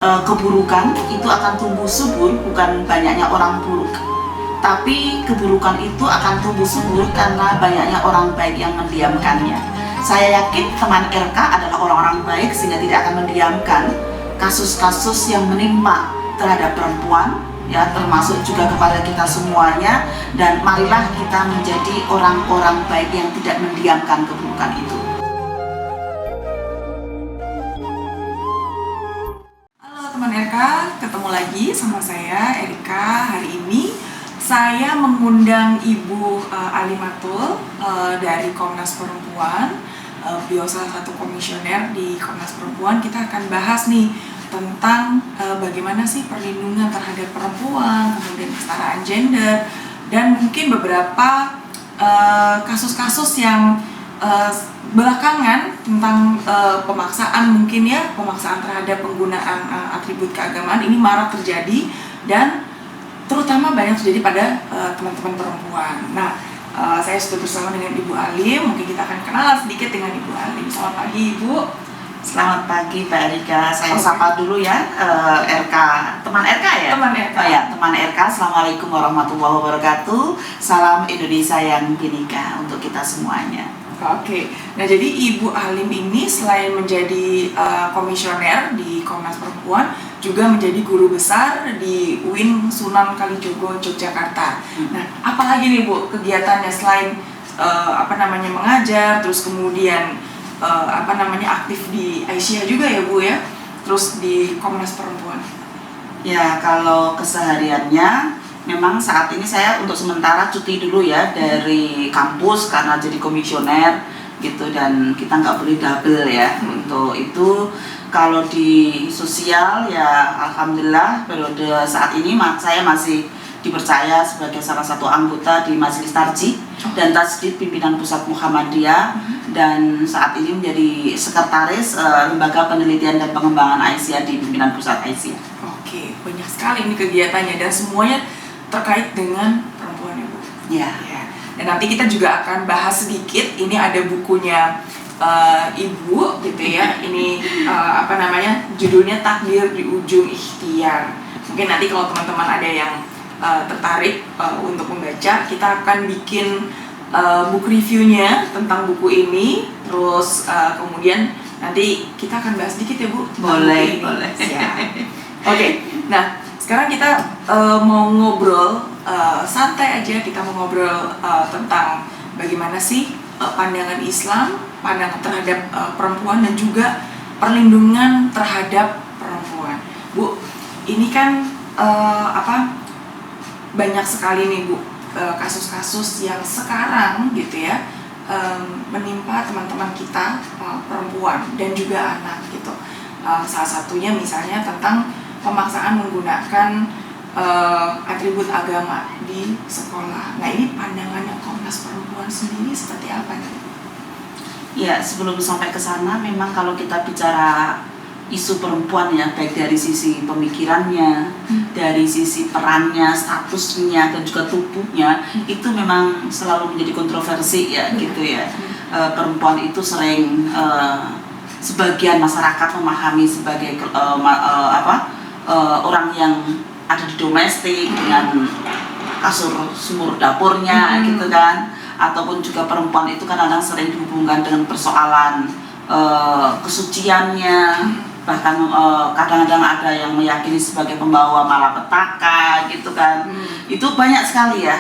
Keburukan itu akan tumbuh subur bukan banyaknya orang buruk, tapi keburukan itu akan tumbuh subur karena banyaknya orang baik yang mendiamkannya. Saya yakin teman RK adalah orang-orang baik sehingga tidak akan mendiamkan kasus-kasus yang menimpa terhadap perempuan, ya, termasuk juga kepada kita semuanya. Dan marilah kita menjadi orang-orang baik yang tidak mendiamkan keburukan itu. Teman RK, ketemu lagi sama saya Erika. Hari ini saya mengundang Ibu Alimatul dari Komnas Perempuan. Beliau salah satu komisioner di Komnas Perempuan. Kita akan bahas nih tentang bagaimana sih perlindungan terhadap perempuan, kemudian kesetaraan gender, dan mungkin beberapa kasus-kasus yang belakangan tentang pemaksaan, mungkin ya, pemaksaan terhadap penggunaan atribut keagamaan ini marak terjadi dan terutama banyak terjadi pada teman-teman perempuan. Nah, saya sudah bersama dengan Ibu Alim. Mungkin kita akan kenalan sedikit dengan Ibu Alim. Selamat pagi, Ibu. Selamat pagi, Mbak Erika. Saya sapa dulu ya, RK, teman RK ya? Teman RK. Oh ya, teman RK. Assalamualaikum warahmatullahi wabarakatuh. Salam Indonesia yang binika untuk kita semuanya. Oke, nah jadi Ibu Alim ini selain menjadi komisioner di Komnas Perempuan, juga menjadi guru besar di UIN Sunan Kalijogo, Yogyakarta. Nah, apalagi nih Bu kegiatannya selain mengajar, terus kemudian aktif di Aisyah juga ya Bu ya, terus di Komnas Perempuan. Ya, kalau kesehariannya memang saat ini saya untuk sementara cuti dulu ya dari kampus karena jadi komisioner gitu, dan kita nggak boleh double ya. Untuk itu kalau di sosial ya alhamdulillah periode saat ini saya masih dipercaya sebagai salah satu anggota di Majelis Tarjih dan Tasdid Pimpinan Pusat Muhammadiyah, dan saat ini menjadi sekretaris Lembaga Penelitian dan Pengembangan Aisyah di Pimpinan Pusat Aisyah. Oke, banyak sekali ini kegiatannya dan semuanya terkait dengan perempuan ya Bu. Ya. Dan nanti kita juga akan bahas sedikit. Ini ada bukunya Ibu gitu ya. Ini judulnya Takdir di Ujung Ikhtiar. Mungkin nanti kalau teman-teman ada yang tertarik untuk membaca, kita akan bikin book reviewnya tentang buku ini. Terus kemudian nanti kita akan bahas sedikit ya Bu. Boleh. Ya. Oke. Nah, sekarang kita mau ngobrol santai aja. Kita mau ngobrol tentang bagaimana sih pandangan Islam, pandangan terhadap perempuan dan juga perlindungan terhadap perempuan. Bu, ini kan banyak sekali nih Bu kasus-kasus yang sekarang gitu ya menimpa teman-teman kita perempuan dan juga anak gitu. Salah satunya misalnya tentang pemaksaan menggunakan atribut agama di sekolah. Nah, ini pandangannya Komnas Perempuan sendiri seperti apa nih? Ya, sebelum sampai ke sana, memang kalau kita bicara isu perempuan ya, baik dari sisi pemikirannya, dari sisi perannya, statusnya, dan juga tubuhnya, itu memang selalu menjadi kontroversi ya, gitu ya. Perempuan itu sering sebagian masyarakat memahami sebagai orang yang ada di domestik dengan kasur sumur dapurnya gitu kan, ataupun juga perempuan itu kadang-kadang sering dihubungkan dengan persoalan kesuciannya, bahkan kadang-kadang ada yang meyakini sebagai pembawa malapetaka gitu kan. Itu banyak sekali ya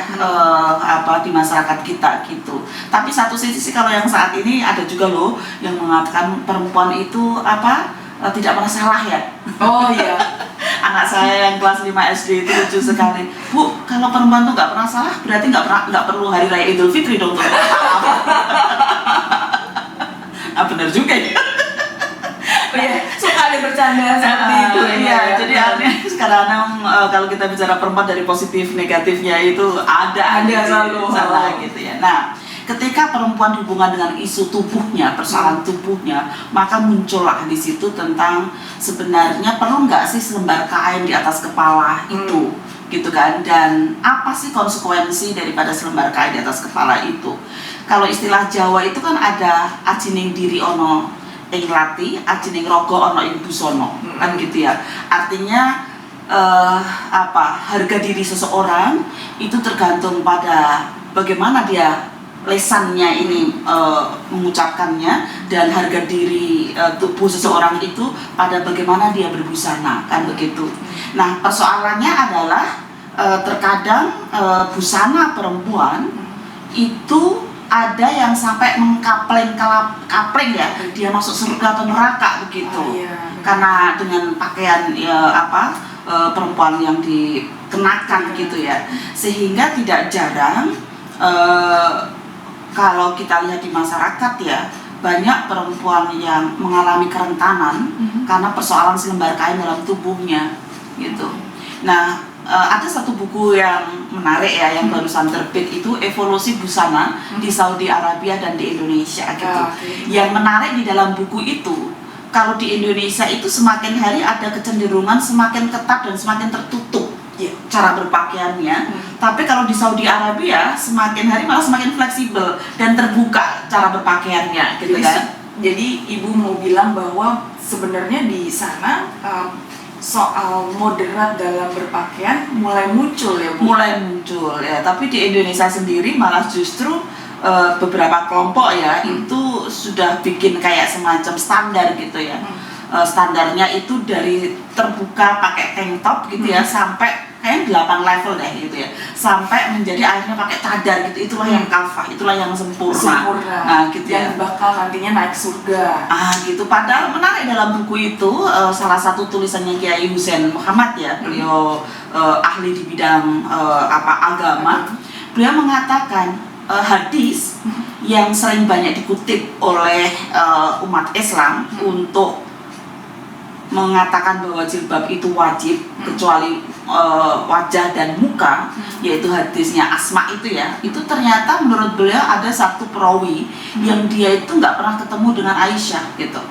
di masyarakat kita gitu. Tapi satu sisi kalau yang saat ini ada juga loh yang mengatakan perempuan itu tidak pernah salah ya. Oh iya. Anak saya yang kelas 5 SD itu lucu sekali. Bu, kalau perempuan tuh nggak pernah salah, berarti nggak perlu hari raya Idul Fitri dong. Nah, benar juga ya. Suka ada bercanda seperti itu. Iya, jadi artinya sekarang kalau kita bicara perempuan dari positif negatifnya itu ada selalu salah gitu ya. Nah, ketika perempuan dihubungkan dengan isu tubuhnya, persoalan tubuhnya, maka muncullah di situ tentang sebenarnya perlu nggak sih selembar kain di atas kepala itu, gitu kan? Dan apa sih konsekuensi daripada selembar kain di atas kepala itu? Kalau istilah Jawa itu kan ada ajining diri ono ing lati, aji ning raga ana ing busana. Kan gitu ya. Artinya harga diri seseorang itu tergantung pada bagaimana dia lesannya ini mengucapkannya, dan harga diri tubuh seseorang itu pada bagaimana dia berbusana, kan begitu. Nah, persoalannya adalah terkadang busana perempuan itu ada yang sampai mengkapleng ya, dia masuk surga atau neraka begitu. Karena dengan pakaian perempuan yang dikenakan gitu ya, sehingga tidak jarang kalau kita lihat di masyarakat ya, banyak perempuan yang mengalami kerentanan karena persoalan selembar kain dalam tubuhnya gitu. Nah, ada satu buku yang menarik ya, yang barusan terbit itu, Evolusi Busana di Saudi Arabia dan di Indonesia gitu. Yang menarik di dalam buku itu, kalau di Indonesia itu semakin hari ada kecenderungan semakin ketat dan semakin tertutup cara berpakaiannya. Tapi kalau di Saudi Arabia semakin hari malah semakin fleksibel dan terbuka cara berpakaiannya gitu kan. Jadi ibu mau bilang bahwa sebenarnya di sana soal moderat dalam berpakaian mulai muncul ya Bu? Mulai muncul ya, tapi di Indonesia sendiri malah justru beberapa kelompok ya itu sudah bikin kayak semacam standar gitu ya. Standarnya itu dari terbuka pakai tank top gitu ya, sampai kayak 8 level deh gitu ya, sampai menjadi akhirnya pakai cadar gitu. Itulah yang kafah, itulah yang sempurna. Nah, gitu yang bakal nantinya naik surga. Gitu. Padahal menarik dalam buku itu, salah satu tulisannya Kiai Husain Muhammad ya, beliau ahli di bidang agama. Beliau mengatakan hadis yang sering banyak dikutip oleh umat Islam untuk mengatakan bahwa jilbab itu wajib kecuali wajah dan muka, yaitu hadisnya Asma itu ya, itu ternyata menurut beliau ada satu perawi yang dia itu nggak pernah ketemu dengan Aisyah gitu,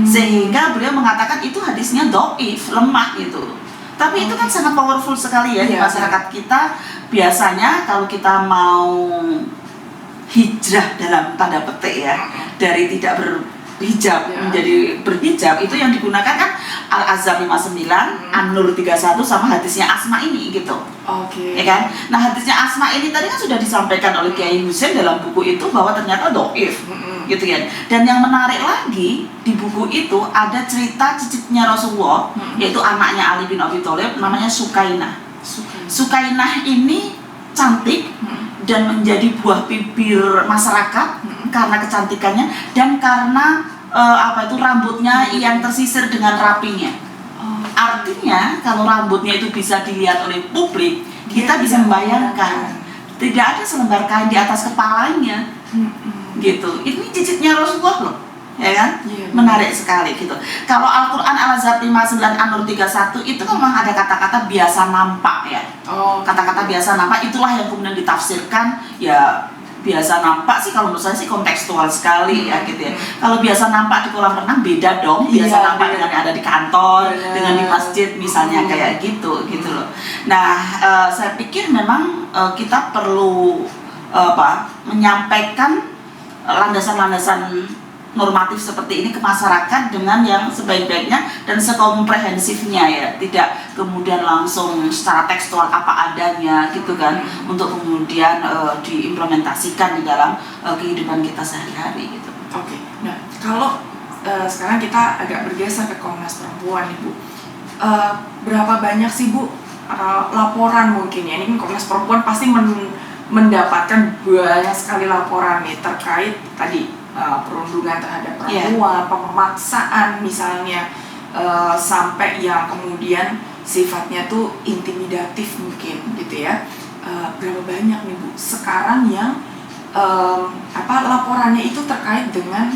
sehingga beliau mengatakan itu hadisnya dhaif, lemah gitu. Tapi itu kan sangat powerful sekali ya di masyarakat kita. Biasanya kalau kita mau hijrah dalam tanda petik ya, dari tidak berhijab menjadi berhijab, itu yang digunakan kan Al-Azhar 59, An-Nur 31 sama hadisnya Asma ini gitu. Ya kan? Nah, hadisnya Asma ini tadi kan sudah disampaikan oleh Kiai Husain dalam buku itu bahwa ternyata dhaif gitu kan. Dan yang menarik lagi di buku itu ada cerita cicitnya Rasulullah, yaitu anaknya Ali bin Abi Thalib, namanya Sukainah. Sukainah ini cantik dan menjadi buah bibir masyarakat karena kecantikannya dan karena rambutnya yang tersisir dengan rapinya. Artinya kalau rambutnya itu bisa dilihat oleh publik, kita bisa membayangkan tidak ada selembar kain di atas kepalanya. Gitu. Ini cicitnya Rasulullah loh. Ya kan? Menarik sekali gitu. Kalau Al-Quran Al-Azhar 59 An-Nur 31 itu memang ada kata-kata biasa nampak ya. Kata-kata biasa nampak itulah yang kemudian ditafsirkan ya. Biasa nampak sih kalau menurut saya sih kontekstual sekali ya gitu ya. Kalau biasa nampak di kolam renang beda dong. Biasa nampak dengan yang ada di kantor, dengan di masjid misalnya kayak gitu loh. Nah, saya pikir memang kita perlu menyampaikan landasan-landasan normatif seperti ini ke masyarakat dengan yang sebaik-baiknya dan sekomprehensifnya ya, tidak kemudian langsung secara tekstual apa adanya gitu kan, untuk kemudian diimplementasikan di dalam kehidupan kita sehari-hari gitu. Nah, kalau sekarang kita agak bergeser ke Komnas Perempuan Ibu, berapa banyak sih Bu laporan mungkin ya, ini Komnas Perempuan pasti mendapatkan banyak sekali laporan nih terkait tadi perundungan terhadap perempuan, pemaksaan misalnya, sampai yang kemudian sifatnya tuh intimidatif mungkin gitu ya. Berapa banyak nih Bu sekarang yang laporannya itu terkait dengan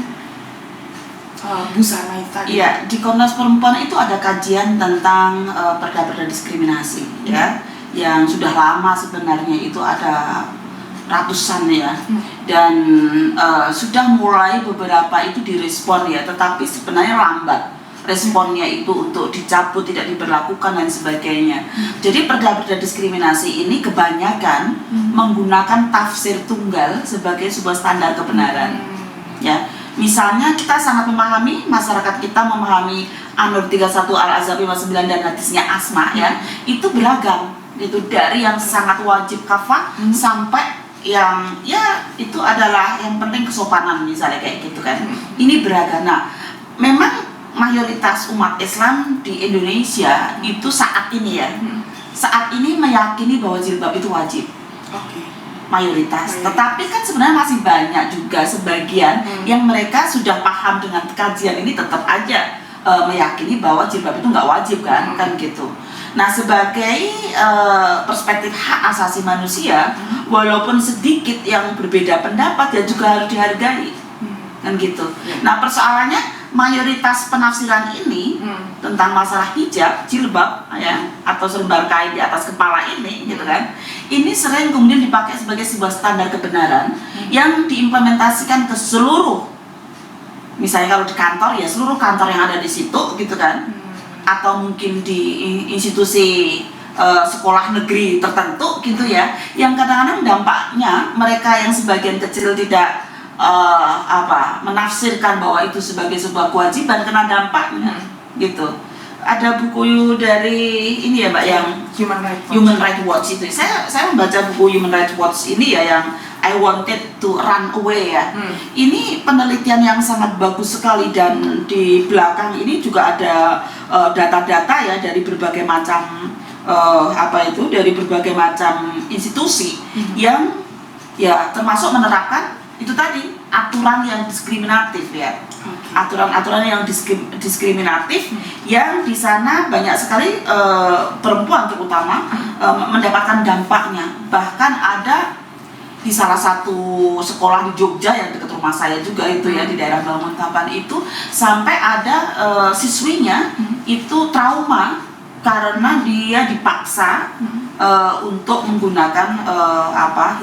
busana itu tadi? Iya, di Komnas Perempuan itu ada kajian tentang perda-perda diskriminasi ya, yang sudah lama sebenarnya, itu ada ratusan ya, dan sudah mulai beberapa itu direspon ya, tetapi sebenarnya lambat responnya itu untuk dicabut, tidak diberlakukan dan sebagainya. Jadi perda-perda diskriminasi ini kebanyakan menggunakan tafsir tunggal sebagai sebuah standar kebenaran ya. Misalnya kita sangat memahami, masyarakat kita memahami An-Nur 31 Al-Ahzab 59 dan hadisnya Asma ya, itu beragam gitu, dari yang sangat wajib kafah sampai yang ya itu adalah yang penting kesopanan misalnya kayak gitu kan. Ini beragam. Nah, memang mayoritas umat Islam di Indonesia itu saat ini ya, saat ini meyakini bahwa jilbab itu wajib. Mayoritas. Tetapi kan sebenarnya masih banyak juga sebagian yang mereka sudah paham dengan kajian ini tetap aja meyakini bahwa jilbab itu nggak wajib kan, kan gitu. Nah, sebagai perspektif hak asasi manusia, walaupun sedikit yang berbeda pendapat ya juga harus dihargai, kan gitu. Nah, persoalannya mayoritas penafsiran ini tentang masalah hijab, jilbab ya, atau selembar kain di atas kepala ini gitu kan, ini sering kemudian dipakai sebagai sebuah standar kebenaran yang diimplementasikan ke seluruh, misalnya kalau di kantor ya seluruh kantor yang ada di situ gitu kan, atau mungkin di institusi sekolah negeri tertentu gitu ya, yang kadang-kadang dampaknya mereka yang sebagian kecil tidak menafsirkan bahwa itu sebagai sebuah kewajiban kena dampaknya gitu. Ada buku dari ini ya Mbak yang Human Rights Watch itu. Saya membaca buku Human Rights Watch ini ya yang I Wanted to Run Away ya. Ini penelitian yang sangat bagus sekali, dan di belakang ini juga ada data-data ya dari berbagai macam dari berbagai macam institusi yang ya termasuk menerapkan itu tadi aturan yang diskriminatif ya. Aturan-aturan yang diskriminatif yang di sana banyak sekali perempuan terutama mendapatkan dampaknya. Bahkan ada di salah satu sekolah di Jogja yang dekat rumah saya juga itu ya, di daerah Banguntapan itu, sampai ada siswinya itu trauma karena dia dipaksa untuk menggunakan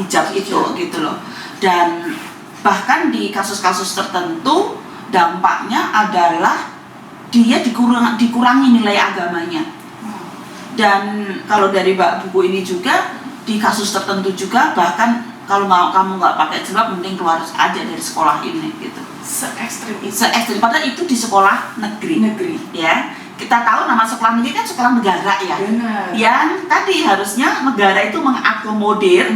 hijab itu gitu loh. Dan bahkan di kasus-kasus tertentu dampaknya adalah dia dikurangi nilai agamanya. Dan kalau dari buku ini juga di kasus tertentu juga bahkan kalau kamu nggak pakai jilbab mending keluar aja dari sekolah ini gitu. Se-ekstrim itu. Se-ekstrim, padahal itu di sekolah negeri ya. Kita tahu nama sekolah negeri kan sekolah negara ya. Benar. Yang tadi harusnya negara itu mengakomodir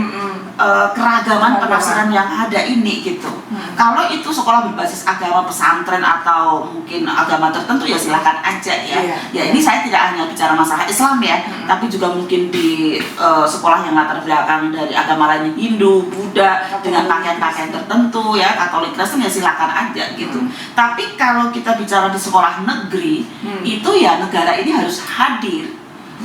keragaman penafsiran yang ada ini gitu. Kalau itu sekolah berbasis agama pesantren atau mungkin agama tertentu ya silakan aja ya. Ya ini saya tidak hanya bicara masalah Islam ya, tapi juga mungkin di sekolah yang latar belakang dari agama lain, Hindu, Buddha, dengan pakaian-pakaian tertentu ya, Katolik, Kristen ya silakan aja gitu. Tapi kalau kita bicara di sekolah negeri, itu ya negara ini harus hadir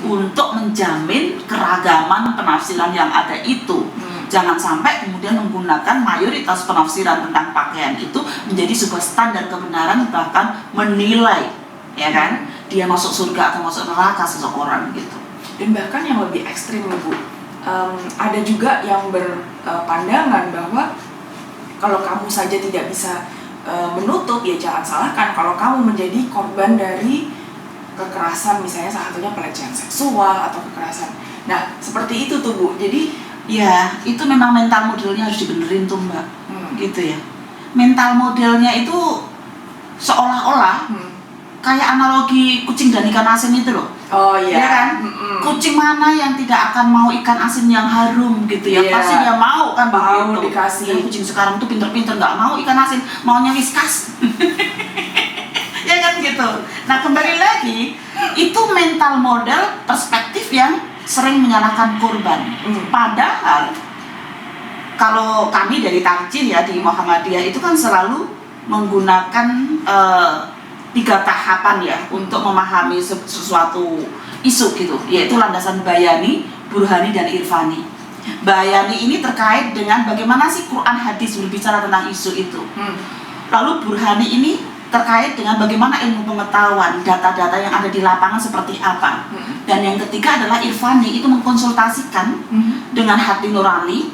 untuk menjamin keragaman penafsiran yang ada itu. Jangan sampai kemudian menggunakan mayoritas penafsiran tentang pakaian itu menjadi sebuah standar kebenaran, bahkan menilai ya kan dia masuk surga atau masuk neraka seseorang gitu. Dan bahkan yang lebih ekstrim Bu, ada juga yang berpandangan bahwa kalau kamu saja tidak bisa menutup, ya jangan salahkan kalau kamu menjadi korban dari kekerasan, misalnya salah satunya pelecehan seksual atau kekerasan. Nah seperti itu tuh Bu, jadi ya, itu memang mental modelnya harus dibenerin tuh Mbak, gitu ya. Mental modelnya itu seolah-olah kayak analogi kucing dan ikan asin itu loh. Oh iya. Ya kan? Kucing mana yang tidak akan mau ikan asin yang harum gitu ya? Pasti dia mau kan mau begitu. dikasih. Dan kucing sekarang tuh pinter-pinter nggak mau ikan asin, maunya Whiskas. Ya kan gitu. Nah kembali lagi, itu mental model perspektif yang sering menyalahkan korban. Padahal kalau kami dari Tarjih ya di Muhammadiyah itu kan selalu menggunakan 3 tahapan ya untuk memahami sesuatu isu gitu, yaitu landasan bayani, burhani, dan irfani. Bayani ini terkait dengan bagaimana sih Quran hadis berbicara tentang isu itu. Lalu burhani ini terkait dengan bagaimana ilmu pengetahuan, data-data yang ada di lapangan seperti apa. Dan yang ketiga adalah irfani, itu mengkonsultasikan dengan hati nurani,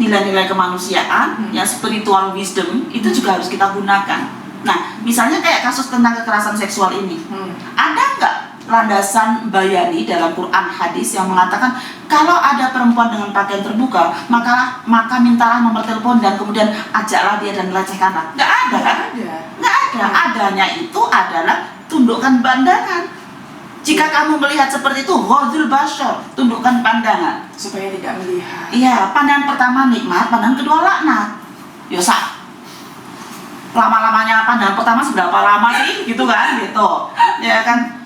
nilai-nilai kemanusiaan, yang spiritual wisdom, itu juga harus kita gunakan. Nah, misalnya kayak kasus tentang kekerasan seksual ini, ada nggak landasan bayani dalam Quran hadis yang mengatakan kalau ada perempuan dengan pakaian terbuka maka mintalah nomor telepon dan kemudian ajaklah dia dan lecehkanlah. Nggak ada kan? Nggak ada. Adanya itu adalah tundukkan pandangan. Jika kamu melihat seperti itu, ghadul basar, tundukkan pandangan supaya tidak melihat. Iya, pandangan pertama nikmat, pandangan kedua laknat. Yosa. Lama-lamanya pandangan pertama seberapa lama sih gitu kan, gitu. Ya kan?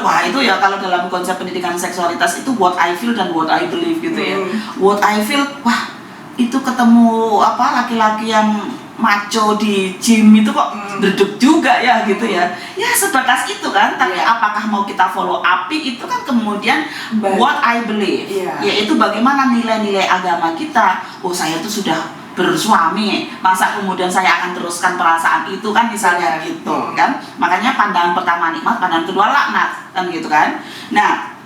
Wah itu ya kalau dalam konsep pendidikan seksualitas itu what I feel dan what I believe gitu ya. What I feel, wah itu ketemu laki-laki yang maco di gym itu kok duduk juga ya gitu ya. Ya sebatas itu kan, tapi apakah mau kita follow api itu kan kemudian what I believe, yaitu bagaimana nilai-nilai agama kita. Oh saya tuh sudah bersuami, masa kemudian saya akan teruskan perasaan itu kan misalnya gitu kan. Makanya pandangan pertama nikmat, pandangan kedua laknat kan gitu kan. Nah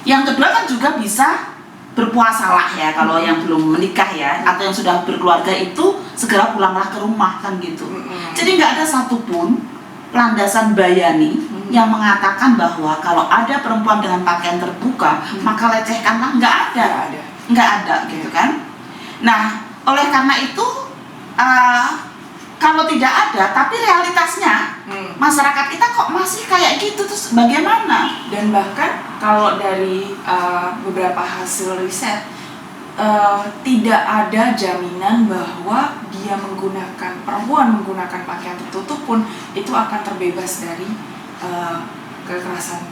yang kedua kan juga bisa berpuasalah ya kalau yang belum menikah ya, atau yang sudah berkeluarga itu segera pulanglah ke rumah kan gitu. Jadi nggak ada satupun landasan bayani yang mengatakan bahwa kalau ada perempuan dengan pakaian terbuka maka lecehkanlah, nggak ada gitu kan. Nah oleh karena itu kalau tidak ada tapi realitasnya masyarakat kita kok masih kayak gitu, terus bagaimana? Dan bahkan kalau dari beberapa hasil riset tidak ada jaminan bahwa dia perempuan menggunakan pakaian tertutup pun itu akan terbebas dari kekerasan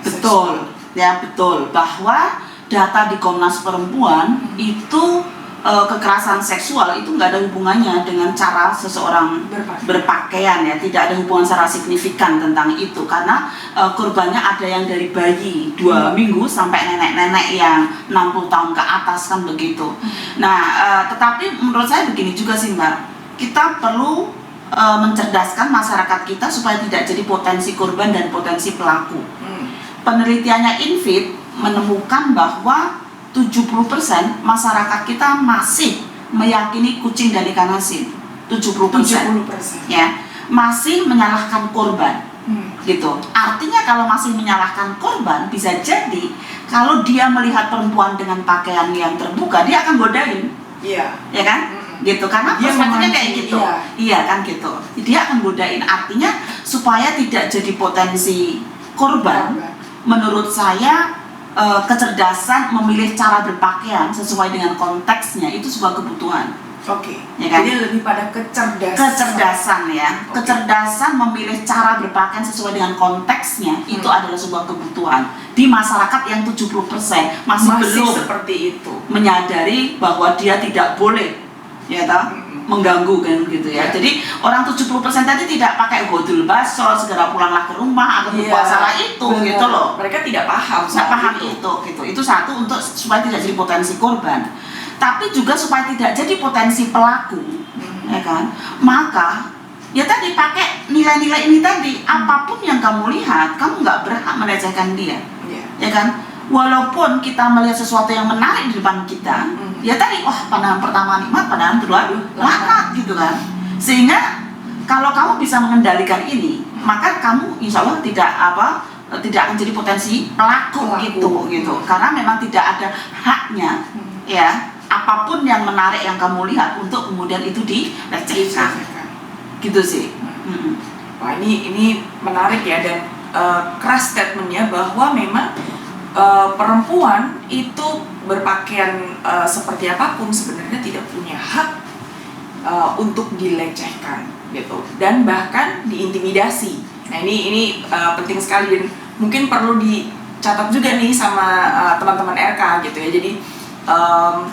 seksual. Betul bahwa data di Komnas Perempuan itu kekerasan seksual itu nggak ada hubungannya dengan cara seseorang berpakaian ya, tidak ada hubungan secara signifikan tentang itu, karena korbannya ada yang dari bayi 2 minggu sampai nenek-nenek yang 60 tahun ke atas kan begitu. Nah tetapi menurut saya begini juga sih Mbak, kita perlu mencerdaskan masyarakat kita supaya tidak jadi potensi korban dan potensi pelaku. Penelitiannya Infit menemukan bahwa 70% masyarakat kita masih meyakini kucing dan ikan asin. 70% ya, masih menyalahkan korban. Gitu. Artinya kalau masih menyalahkan korban, bisa jadi kalau dia melihat perempuan dengan pakaian yang terbuka, dia akan godain. Ya kan? Gitu, karena perspektifnya kayak gitu. Iya kan gitu. Dia akan godain, artinya supaya tidak jadi potensi korban. Menurut saya kecerdasan memilih cara berpakaian sesuai dengan konteksnya itu sebuah kebutuhan. Ya kan? Jadi lebih pada kecerdasan ya. Kecerdasan memilih cara berpakaian sesuai dengan konteksnya itu adalah sebuah kebutuhan di masyarakat yang 70% masih belum seperti itu, menyadari bahwa dia tidak boleh ya mengganggu kan gitu ya. Jadi orang 70% tadi tidak pakai ghadul basar, segera pulanglah ke rumah atau berpuasalah itu gitu loh. Mereka tidak paham. Nggak paham itu gitu. Itu satu, untuk supaya tidak jadi potensi korban. Tapi juga supaya tidak jadi potensi pelaku. Ya kan? Maka ya tadi pakai nilai-nilai ini tadi, apapun yang kamu lihat, kamu nggak berhak melecehkan dia. Ya kan? Walaupun kita melihat sesuatu yang menarik di depan kita, ya tadi, wah pandangan pertama nikmat, pandangan kedua laknat gitu kan. Sehingga kalau kamu bisa mengendalikan ini, maka kamu insya Allah tidak akan jadi potensi pelaku. gitu. Karena memang tidak ada haknya ya, apapun yang menarik yang kamu lihat untuk kemudian itu dilecehkan. Gitu sih. Wah ini menarik ya, dan keras statementnya bahwa memang perempuan itu berpakaian seperti apapun sebenarnya tidak punya hak untuk dilecehkan gitu, dan bahkan diintimidasi. Nah ini penting sekali dan mungkin perlu dicatat juga nih sama teman-teman RK gitu ya. Jadi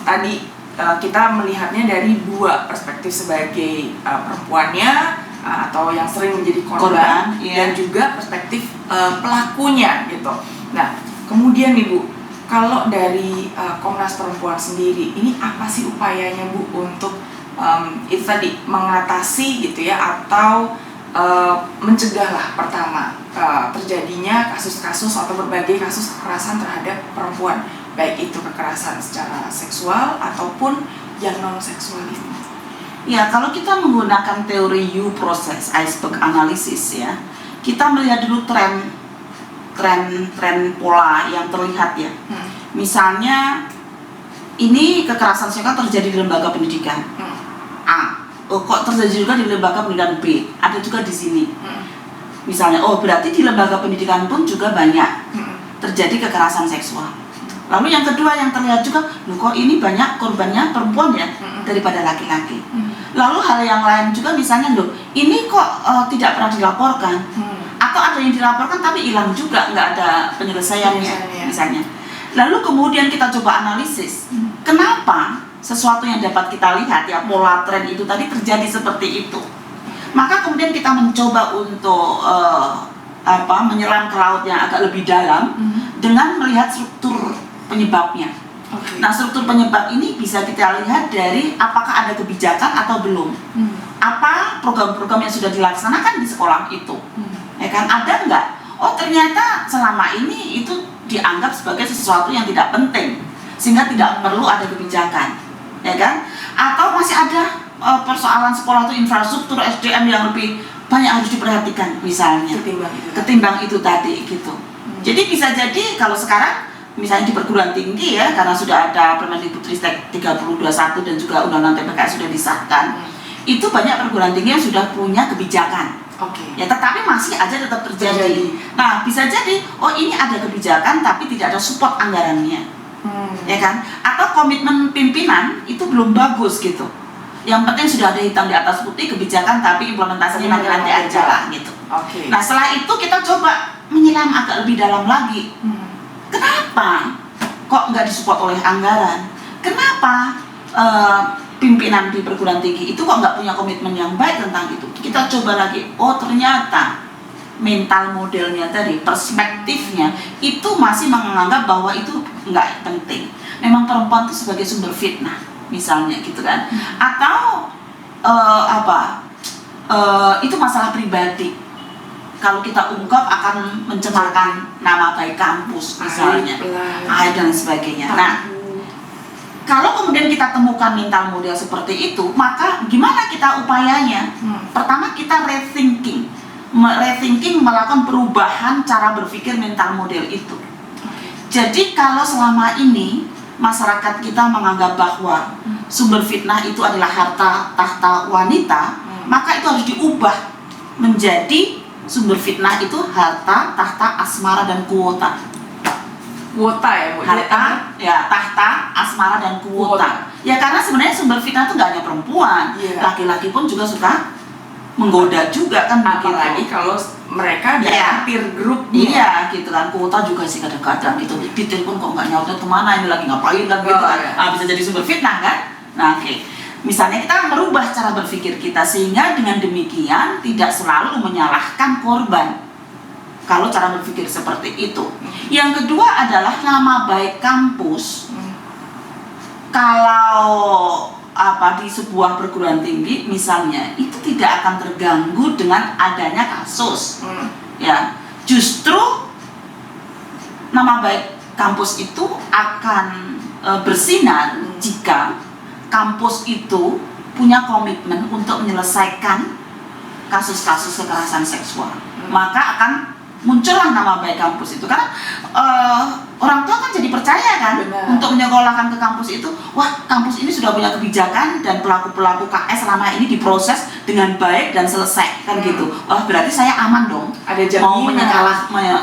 tadi kita melihatnya dari dua perspektif, sebagai perempuannya atau yang sering menjadi korban dan juga perspektif pelakunya gitu. Nah kemudian nih Bu, kalau dari Komnas Perempuan sendiri, ini apa sih upayanya Bu untuk itu tadi mengatasi gitu ya, atau mencegahlah pertama terjadinya kasus-kasus atau berbagai kasus kekerasan terhadap perempuan, baik itu kekerasan secara seksual ataupun yang non seksual itu? Ya, kalau kita menggunakan teori U process iceberg analysis ya, kita melihat dulu tren tren pola yang terlihat ya. Misalnya ini kekerasan seksual terjadi di lembaga pendidikan A, kok terjadi juga di lembaga pendidikan B, ada juga di sini. Misalnya, berarti di lembaga pendidikan pun juga banyak terjadi kekerasan seksual. Lalu yang kedua yang terlihat juga, kok ini banyak korbannya perempuan ya daripada laki-laki. Lalu hal yang lain juga misalnya, ini kok tidak pernah dilaporkan, atau ada yang dilaporkan tapi hilang juga, nggak ada penyelesaiannya misalnya. Lalu kemudian kita coba analisis, kenapa sesuatu yang dapat kita lihat ya, pola tren itu tadi terjadi seperti itu. Maka kemudian kita mencoba untuk menyelam ke laut yang agak lebih dalam dengan melihat struktur penyebabnya. Nah, struktur penyebab ini bisa kita lihat dari apakah ada kebijakan atau belum. Apa program-program yang sudah dilaksanakan di sekolah itu. Ya kan, ada nggak? Ternyata selama ini itu dianggap sebagai sesuatu yang tidak penting, sehingga tidak perlu ada kebijakan. Ya kan? Atau masih ada persoalan sekolah itu infrastruktur SDM yang lebih banyak harus diperhatikan misalnya ketimbang itu tadi gitu. Jadi bisa jadi kalau sekarang misalnya di perguruan tinggi ya, karena sudah ada Permendikbudristek 3021 dan juga Undang-Undang TPK sudah disahkan, itu banyak perguruan tinggi yang sudah punya kebijakan. Ya, tetapi masih aja tetap terjadi. Nah, bisa jadi ini ada kebijakan tapi tidak ada support anggarannya. Ya kan? Atau komitmen pimpinan itu belum bagus gitu. Yang penting sudah ada hitam di atas putih kebijakan, tapi implementasinya nanti aja lah gitu. Nah, setelah itu kita coba menyelam agak lebih dalam lagi. Kenapa kok nggak disupport oleh anggaran? Kenapa pimpinan di perguruan tinggi itu kok nggak punya komitmen yang baik tentang itu? Kita coba lagi, ternyata mental modelnya tadi, perspektifnya itu masih menganggap bahwa itu nggak penting. Memang perempuan itu sebagai sumber fitnah, misalnya gitu kan. Atau itu masalah pribadi. Kalau kita ungkap akan mencemarkan nama baik kampus misalnya, dan sebagainya. Nah, kalau kemudian kita temukan mental model seperti itu, maka gimana kita upayanya? Pertama kita rethinking melakukan perubahan cara berpikir mental model itu. Jadi kalau selama ini masyarakat kita menganggap bahwa sumber fitnah itu adalah harta tahta wanita, maka itu harus diubah menjadi sumber fitnah itu harta tahta asmara dan kuota. Kuota ya, Bu? Harta, ya, tahta, asmara, dan kuota. Ya karena sebenarnya sumber fitnah itu nggak hanya perempuan, laki-laki pun juga suka menggoda juga kan. Apalagi kalau mereka dari peer group. Iya gitu kan, kuota juga sih kadang-kadang gitu. Ditelepon kok nggak nyaut kemana, ini lagi ngapain kan gitu kan. Bisa jadi sumber fitnah kan. Nah misalnya kita merubah cara berpikir kita sehingga dengan demikian tidak selalu menyalahkan korban. Kalau cara berpikir seperti itu. Yang kedua adalah nama baik kampus. Kalau di sebuah perguruan tinggi misalnya itu tidak akan terganggu dengan adanya kasus. Ya, justru nama baik kampus itu akan bersinar jika kampus itu punya komitmen untuk menyelesaikan kasus-kasus kekerasan seksual. Maka akan muncullah nama baik kampus itu, karena orang tua kan jadi percaya kan. Benar. Untuk menyekolahkan ke kampus itu, wah kampus ini sudah punya kebijakan dan pelaku-pelaku KS selama ini diproses dengan baik dan selesai kan gitu. Wah berarti saya aman dong. Ada jaminan. Mau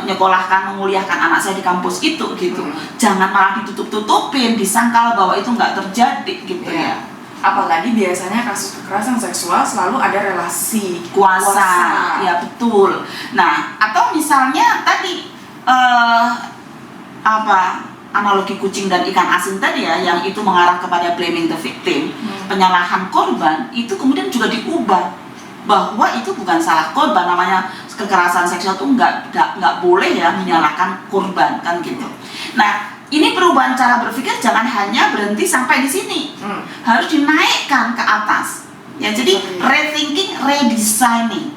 menyekolahkan, menguliahkan anak saya di kampus itu gitu. Jangan malah ditutup-tutupin, disangkal bahwa itu nggak terjadi gitu ya. Apalagi biasanya kasus kekerasan seksual selalu ada relasi kuasa. Ya betul. Nah, atau misalnya tadi analogi kucing dan ikan asin tadi ya, yang itu mengarah kepada blaming the victim, penyalahan korban, itu kemudian juga diubah bahwa itu bukan salah korban, namanya kekerasan seksual itu nggak boleh ya menyalahkan korban kan gitu. Nah, ini perubahan cara berpikir jangan hanya berhenti sampai di sini, harus dinaikkan ke atas. Ya, jadi rethinking, redesigning,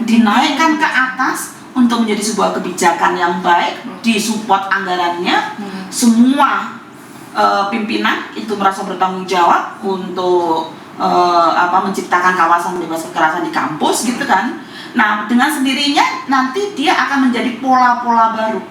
dinaikkan ke atas untuk menjadi sebuah kebijakan yang baik, disupport anggarannya, semua pimpinan itu merasa bertanggung jawab untuk menciptakan kawasan bebas kekerasan di kampus gitu kan. Nah, dengan sendirinya nanti dia akan menjadi pola-pola baru,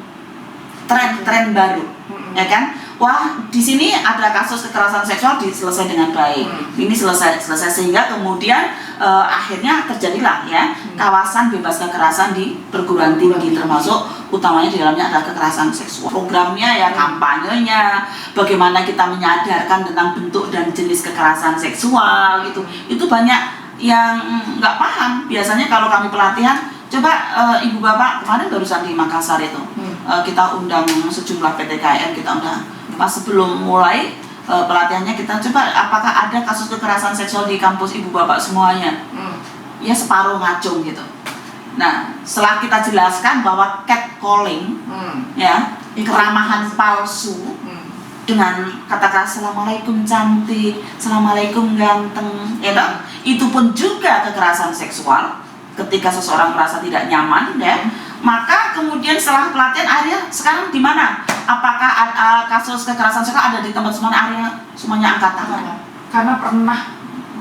tren-tren baru, ya kan? Wah, di sini ada kasus kekerasan seksual diselesaikan dengan baik. Ini selesai sehingga kemudian akhirnya terjadilah ya kawasan bebas kekerasan di perguruan tinggi, termasuk utamanya di dalamnya adalah kekerasan seksual. Programnya ya kampanyenya, bagaimana kita menyadarkan tentang bentuk dan jenis kekerasan seksual gitu. Itu banyak yang nggak paham. Biasanya kalau kami pelatihan, coba ibu bapak kemarin barusan di Makassar itu kita undang sejumlah PTKN, kita undang pas sebelum mulai pelatihannya, kita coba apakah ada kasus kekerasan seksual di kampus ibu bapak semuanya. Ya separuh ngacung gitu. Nah, setelah kita jelaskan bahwa catcalling ya, keramahan palsu dengan kata-kata assalamualaikum cantik, assalamualaikum ganteng, ya toh? Itu pun juga kekerasan seksual ketika seseorang merasa tidak nyaman, ya. Maka kemudian setelah pelatihan akhirnya sekarang di mana? Apakah kasus kekerasan seksual ada di tempat semuanya? Akhirnya semuanya angkat tangan. Karena pernah.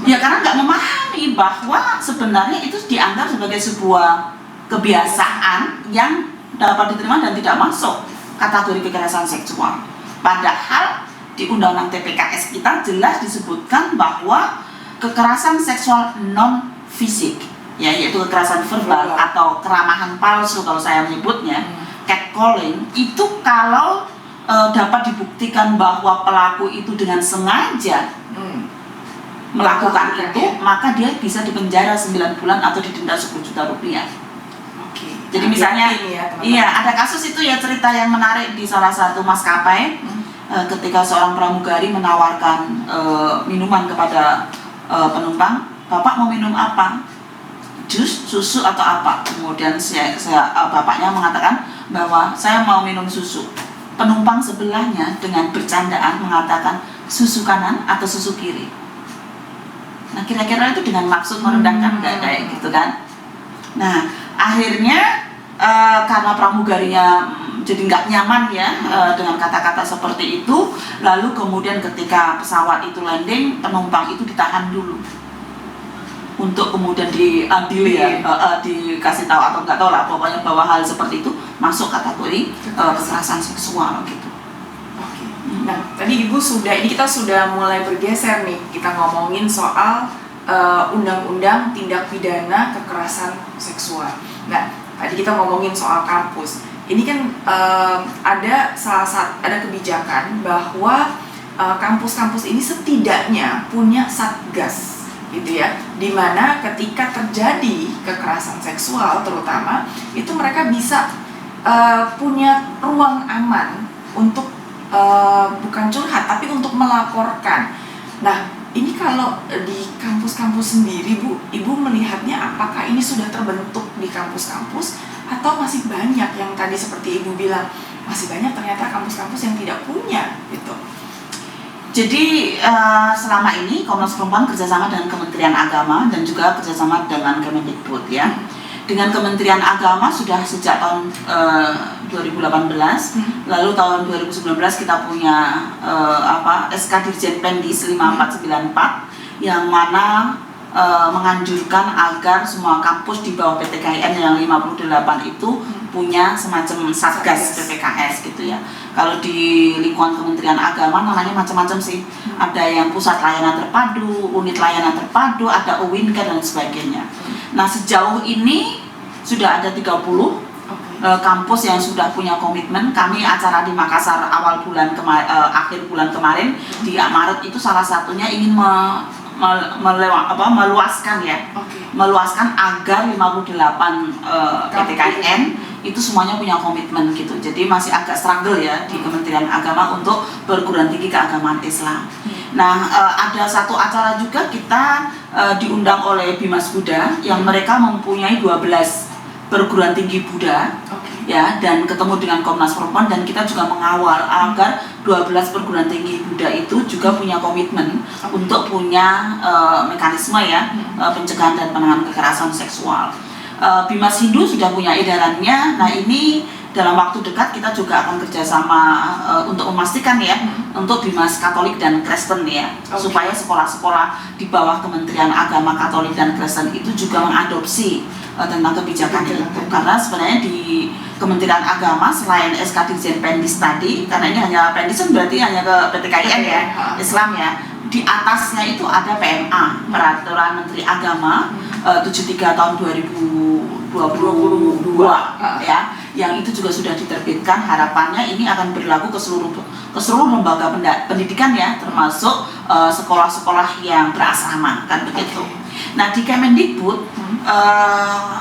Ya karena nggak memahami bahwa sebenarnya itu dianggap sebagai sebuah kebiasaan yang dapat diterima dan tidak masuk kategori kekerasan seksual. Padahal di Undang-Undang TPKS kita jelas disebutkan bahwa kekerasan seksual non fisik, ya, yaitu kekerasan verbal atau keramahan palsu kalau saya menyebutnya, catcalling, itu kalau dapat dibuktikan bahwa pelaku itu dengan sengaja melakukan itu, maka dia bisa dipenjara 9 bulan atau didenda 10 juta rupiah. Jadi misalnya, iya ada kasus itu ya, cerita yang menarik di salah satu maskapai, ketika seorang pramugari menawarkan minuman kepada penumpang, bapak mau minum apa? Jus, susu atau apa? Kemudian bapaknya mengatakan bahwa saya mau minum susu. Penumpang sebelahnya dengan bercandaan mengatakan susu kanan atau susu kiri. Nah kira-kira itu dengan maksud merendahkan nggak kayak gitu kan? Nah akhirnya karena pramugarinya jadi nggak nyaman ya dengan kata-kata seperti itu, lalu kemudian ketika pesawat itu landing, penumpang itu ditahan dulu untuk kemudian diadili ya, dikasih tahu atau nggak tahu lah, pokoknya bahwa hal seperti itu masuk kategori kekerasan seksual gitu. Oke. Nah tadi ibu ini kita sudah mulai bergeser nih, kita ngomongin soal undang-undang tindak pidana kekerasan seksual. Nah tadi kita ngomongin soal kampus. Ini kan ada kebijakan bahwa kampus-kampus ini setidaknya punya satgas, gitu ya, dimana ketika terjadi kekerasan seksual terutama itu mereka bisa punya ruang aman untuk bukan curhat tapi untuk melaporkan. Nah ini kalau di kampus-kampus sendiri ibu melihatnya apakah ini sudah terbentuk di kampus-kampus atau masih banyak yang tadi seperti ibu bilang masih banyak ternyata kampus-kampus yang tidak punya gitu. Jadi selama ini Komnas Perempuan kerjasama dengan Kementerian Agama dan juga kerjasama dengan Kemendikbud ya. Dengan Kementerian Agama sudah sejak tahun 2018, lalu tahun 2019 kita punya SK Dirjen Pendis 5494 yang mana menganjurkan agar semua kampus di bawah PTKIN yang 58 itu punya semacam satgas PPKS gitu ya. Kalau di lingkungan Kementerian Agama namanya macam-macam sih. Ada yang pusat layanan terpadu, unit layanan terpadu, ada UWINKA dan sebagainya. Nah sejauh ini sudah ada 30 kampus yang sudah punya komitmen. Kami acara di Makassar akhir bulan kemarin di Maret itu salah satunya ingin meluaskan ya, meluaskan agar 58 PTKN itu semuanya punya komitmen gitu. Jadi masih agak struggle ya di Kementerian Agama untuk perguruan tinggi keagamaan Islam. Nah ada satu acara juga kita diundang oleh Bimas Buddha yang mereka mempunyai 12 perguruan tinggi Buddha ya, dan ketemu dengan Komnas Perempuan dan kita juga mengawal agar 12 perguruan tinggi Buddha itu juga punya komitmen untuk punya mekanisme ya pencegahan dan penanganan kekerasan seksual. Bimas Hindu sudah punya edarannya. Nah ini dalam waktu dekat kita juga akan kerjasama untuk memastikan ya untuk Bimas Katolik dan Kristen ya, supaya sekolah-sekolah di bawah Kementerian Agama Katolik dan Kristen itu juga mengadopsi tentang kebijakan itu. Karena sebenarnya di Kementerian Agama selain SK Dirjen Pendis tadi, karena ini hanya Pendis kan berarti hanya ke PTKIN ya, Islam ya. Di atasnya itu ada PMA, Peraturan Menteri Agama 73 tahun 2022 ya, yang itu juga sudah diterbitkan. Harapannya ini akan berlaku ke seluruh lembaga pendidikan ya, termasuk sekolah-sekolah yang berasrama kan begitu. Nah di Kemendikbud,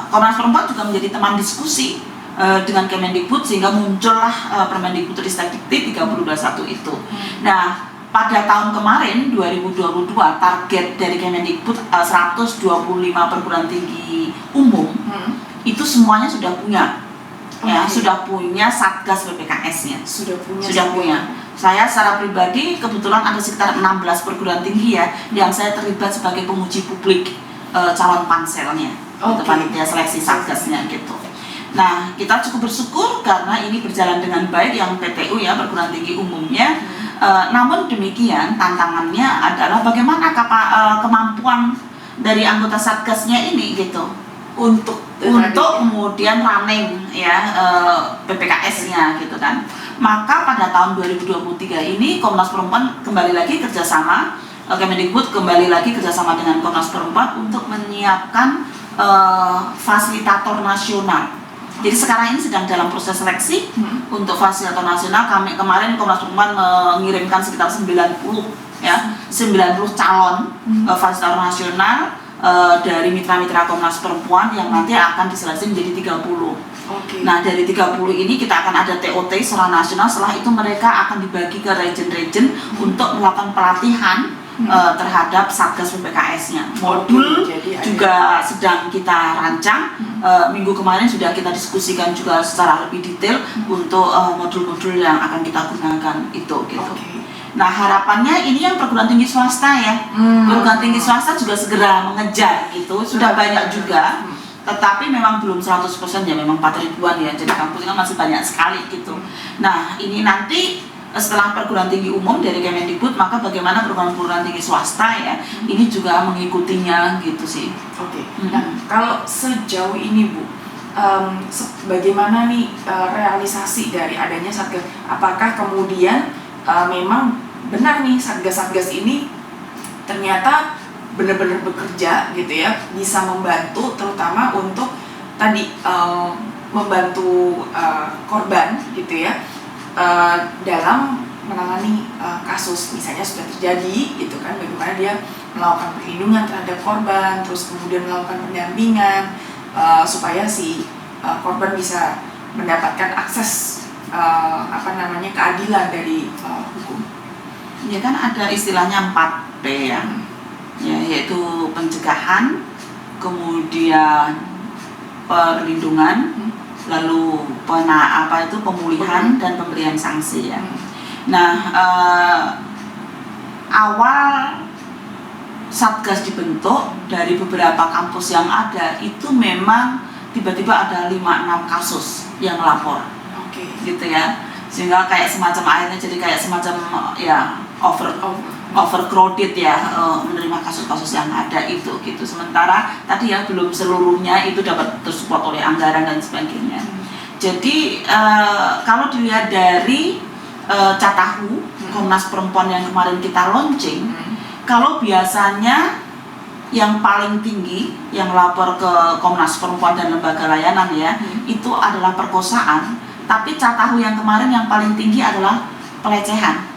Komnas Perempuan juga menjadi teman diskusi dengan Kemendikbud sehingga muncullah Permendikbudristek Dikti 3021 itu. Nah pada tahun kemarin 2022 target dari Kemendikbud 125 perguruan tinggi umum itu semuanya sudah punya ya, sudah punya Satgas PPKS-nya. Sudah punya. Saya secara pribadi kebetulan ada sekitar 16 perguruan tinggi ya yang saya terlibat sebagai penguji publik calon panselnya, itu panitia seleksi Satgasnya gitu. Nah, kita cukup bersyukur karena ini berjalan dengan baik yang PTU ya, perguruan tinggi umumnya. Namun demikian tantangannya adalah bagaimana kemampuan dari anggota Satgasnya ini gitu untuk kemudian running ya PPKS-nya gitu kan. Maka pada tahun 2023 ini Komnas Perempuan kembali lagi kerjasama, Kemendikbud kembali lagi kerjasama dengan Komnas Perempuan untuk menyiapkan fasilitator nasional. Jadi sekarang ini sedang dalam proses seleksi untuk fasilitator nasional. Kemarin Komnas Perempuan mengirimkan sekitar 90 calon fasilitator nasional dari mitra-mitra Komnas Perempuan yang nanti akan diseleksi menjadi 30. Nah dari 30 ini kita akan ada TOT secara nasional. Setelah itu mereka akan dibagi ke region-region untuk melakukan pelatihan terhadap Satgas PPKS-nya. Modul juga sedang kita rancang. Minggu kemarin sudah kita diskusikan juga secara lebih detail untuk modul-modul yang akan kita gunakan itu gitu. Nah harapannya ini yang perguruan tinggi swasta ya, perguruan tinggi swasta juga segera mengejar gitu. Sudah banyak juga, tetapi memang belum 100% ya, memang 4 ribuan ya, jadi kampus kan masih banyak sekali gitu. Nah ini nanti setelah perguruan tinggi umum dari Kemendikbud, maka bagaimana perguruan tinggi swasta ya, ini juga mengikutinya gitu sih. Nah kalau sejauh ini Bu, bagaimana nih realisasi dari adanya Satgas? Apakah kemudian memang benar nih Satgas-Satgas ini ternyata benar-benar bekerja gitu ya, bisa membantu terutama untuk tadi membantu korban gitu ya, dalam menangani kasus misalnya sudah terjadi gitu kan, bagaimana dia melakukan perlindungan terhadap korban, terus kemudian melakukan pendampingan supaya si korban bisa mendapatkan akses keadilan dari hukum. Ya kan ada istilahnya 4P ya, yaitu pencegahan, kemudian perlindungan, lalu pemulihan dan pemberian sanksi ya. Nah awal Satgas dibentuk dari beberapa kampus yang ada itu memang tiba-tiba ada 5-6 kasus yang lapor, gitu ya, sehingga kayak semacam akhirnya jadi kayak semacam ya overcrowded ya, menerima kasus-kasus yang ada itu gitu. Sementara tadi ya belum seluruhnya itu dapat tersupport oleh anggaran dan sebagainya. Jadi kalau dilihat dari Catahu Komnas Perempuan yang kemarin kita launching, kalau biasanya yang paling tinggi yang lapor ke Komnas Perempuan dan lembaga layanan ya, itu adalah perkosaan. Tapi Catahu yang kemarin yang paling tinggi adalah pelecehan.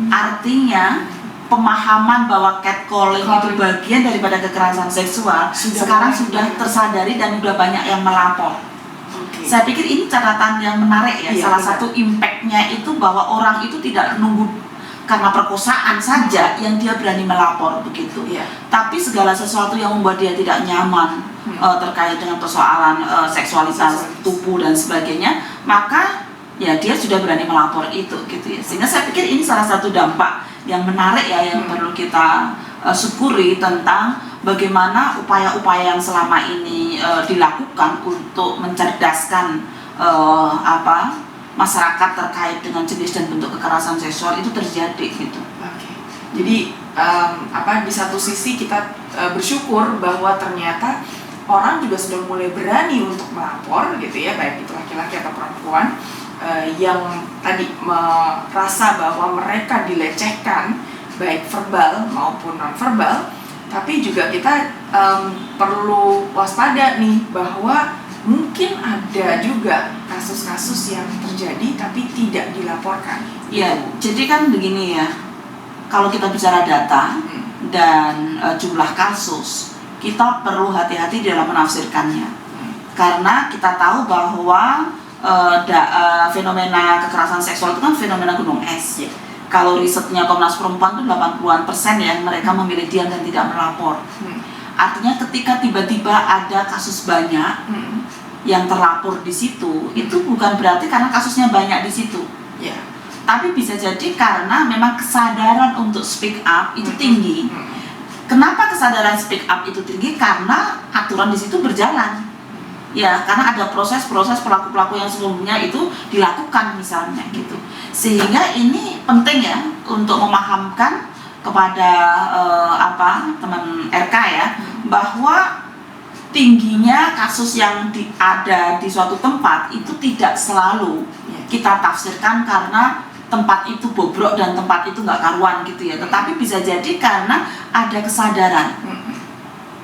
Artinya pemahaman bahwa catcalling itu bagian daripada kekerasan seksual sekarang sudah tersadari dan sudah banyak yang melapor. Saya pikir ini catatan yang menarik ya. Salah satu impact-nya itu bahwa orang itu tidak nunggu karena perkosaan saja yang dia berani melapor begitu. Tapi segala sesuatu yang membuat dia tidak nyaman terkait dengan persoalan seksualitas tubuh dan sebagainya, maka ya dia sudah berani melapor itu gitu ya. Sehingga saya pikir ini salah satu dampak yang menarik ya, yang perlu kita syukuri tentang bagaimana upaya-upaya yang selama ini dilakukan untuk mencerdaskan masyarakat terkait dengan jenis dan bentuk kekerasan seksual itu terjadi gitu. Jadi di satu sisi kita bersyukur bahwa ternyata orang juga sudah mulai berani untuk melapor gitu ya, baik itu laki-laki atau perempuan yang tadi merasa bahwa mereka dilecehkan baik verbal maupun non-verbal. Tapi juga kita perlu waspada nih bahwa mungkin ada juga kasus-kasus yang terjadi tapi tidak dilaporkan. Ya, jadi kan begini ya, kalau kita bicara data dan jumlah kasus, kita perlu hati-hati dalam menafsirkannya. Karena kita tahu bahwa fenomena kekerasan seksual itu kan fenomena gunung es. Kalau risetnya Komnas Perempuan itu 80% ya mereka memilih diam dan tidak melapor. Artinya ketika tiba-tiba ada kasus banyak yang terlapor di situ, itu bukan berarti karena kasusnya banyak di situ. Tapi bisa jadi karena memang kesadaran untuk speak up itu tinggi. Kenapa kesadaran speak up itu tinggi? Karena aturan di situ berjalan. Ya, karena ada proses-proses pelaku-pelaku yang sebelumnya itu dilakukan misalnya gitu. Sehingga ini penting ya untuk memahamkan kepada teman RK ya, bahwa tingginya kasus yang ada di suatu tempat itu tidak selalu kita tafsirkan karena tempat itu bobrok dan tempat itu nggak karuan gitu ya. Tetapi bisa jadi karena ada kesadaran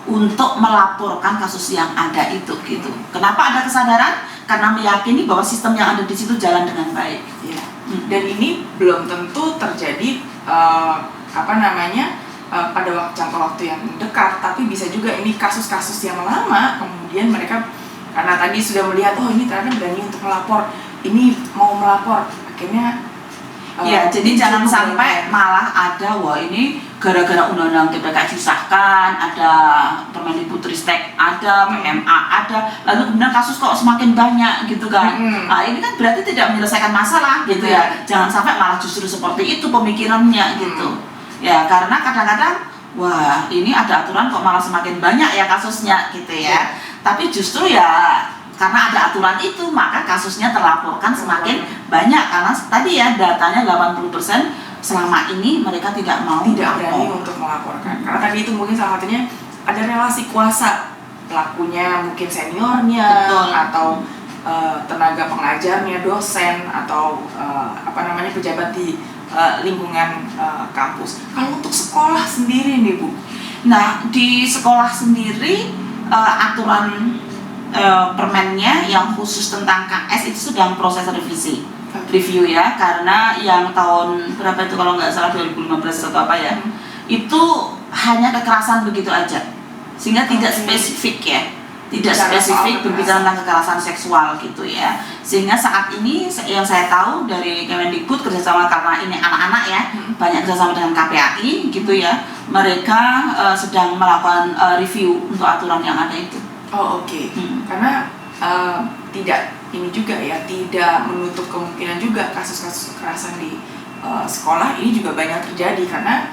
untuk melaporkan kasus yang ada itu gitu. Kenapa ada kesadaran? Karena meyakini bahwa sistem yang ada di situ jalan dengan baik. Dan ini belum tentu terjadi pada jangka waktu yang dekat, tapi bisa juga ini kasus-kasus yang lama. Kemudian mereka karena tadi sudah melihat ini ternyata berani untuk melapor, ini mau melapor, akhirnya jadi jangan sampai malah ada ini gara-gara undang-undang TPK disahkan, ada Permendikbudristek ada, PMA ada, lalu kemudian kasus kok semakin banyak gitu kan. Nah, ini kan berarti tidak menyelesaikan masalah gitu ya. Jangan sampai malah justru seperti itu pemikirannya gitu. Ya, karena kadang-kadang ini ada aturan kok malah semakin banyak ya kasusnya gitu ya. Tapi justru ya karena ada aturan itu maka kasusnya terlaporkan semakin banyak, karena tadi ya datanya 80% selama ini mereka tidak berani untuk melaporkan. Karena tadi itu mungkin salah satunya ada relasi kuasa, pelakunya mungkin seniornya atau tenaga pengajarnya, dosen atau pejabat di lingkungan kampus. Kalau untuk sekolah sendiri nih Bu, nah di sekolah sendiri aturan permennya yang khusus tentang KS itu sedang proses review ya, karena yang tahun berapa itu kalau nggak salah 2015 atau apa ya, itu hanya kekerasan begitu aja, sehingga tidak spesifik ya, tidak spesifik berbicara tentang kekerasan seksual gitu ya. Sehingga saat ini yang saya tahu dari Kemendikbud kerjasama, karena ini anak-anak ya, banyak kerjasama dengan KPAI gitu ya, mereka sedang melakukan review untuk aturan yang ada itu. Karena tidak ini juga ya, tidak menutup kemungkinan juga kasus-kasus kekerasan di sekolah ini juga banyak terjadi, karena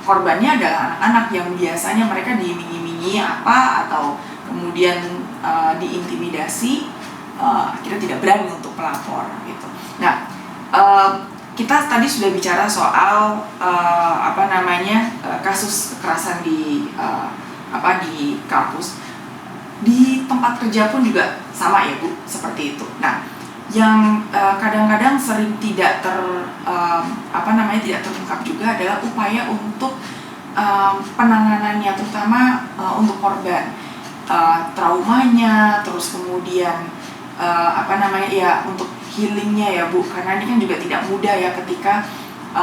korbannya adalah anak-anak yang biasanya mereka diiming-imingi atau kemudian diintimidasi, akhirnya tidak berani untuk melapor gitu. Nah, kita tadi sudah bicara soal kasus kekerasan di kampus. Di tempat kerja pun juga sama ya Bu, seperti itu. Nah, yang kadang-kadang sering tidak terungkap juga adalah upaya untuk penanganannya, terutama untuk korban, traumanya, terus kemudian untuk healingnya ya Bu, karena ini kan juga tidak mudah ya ketika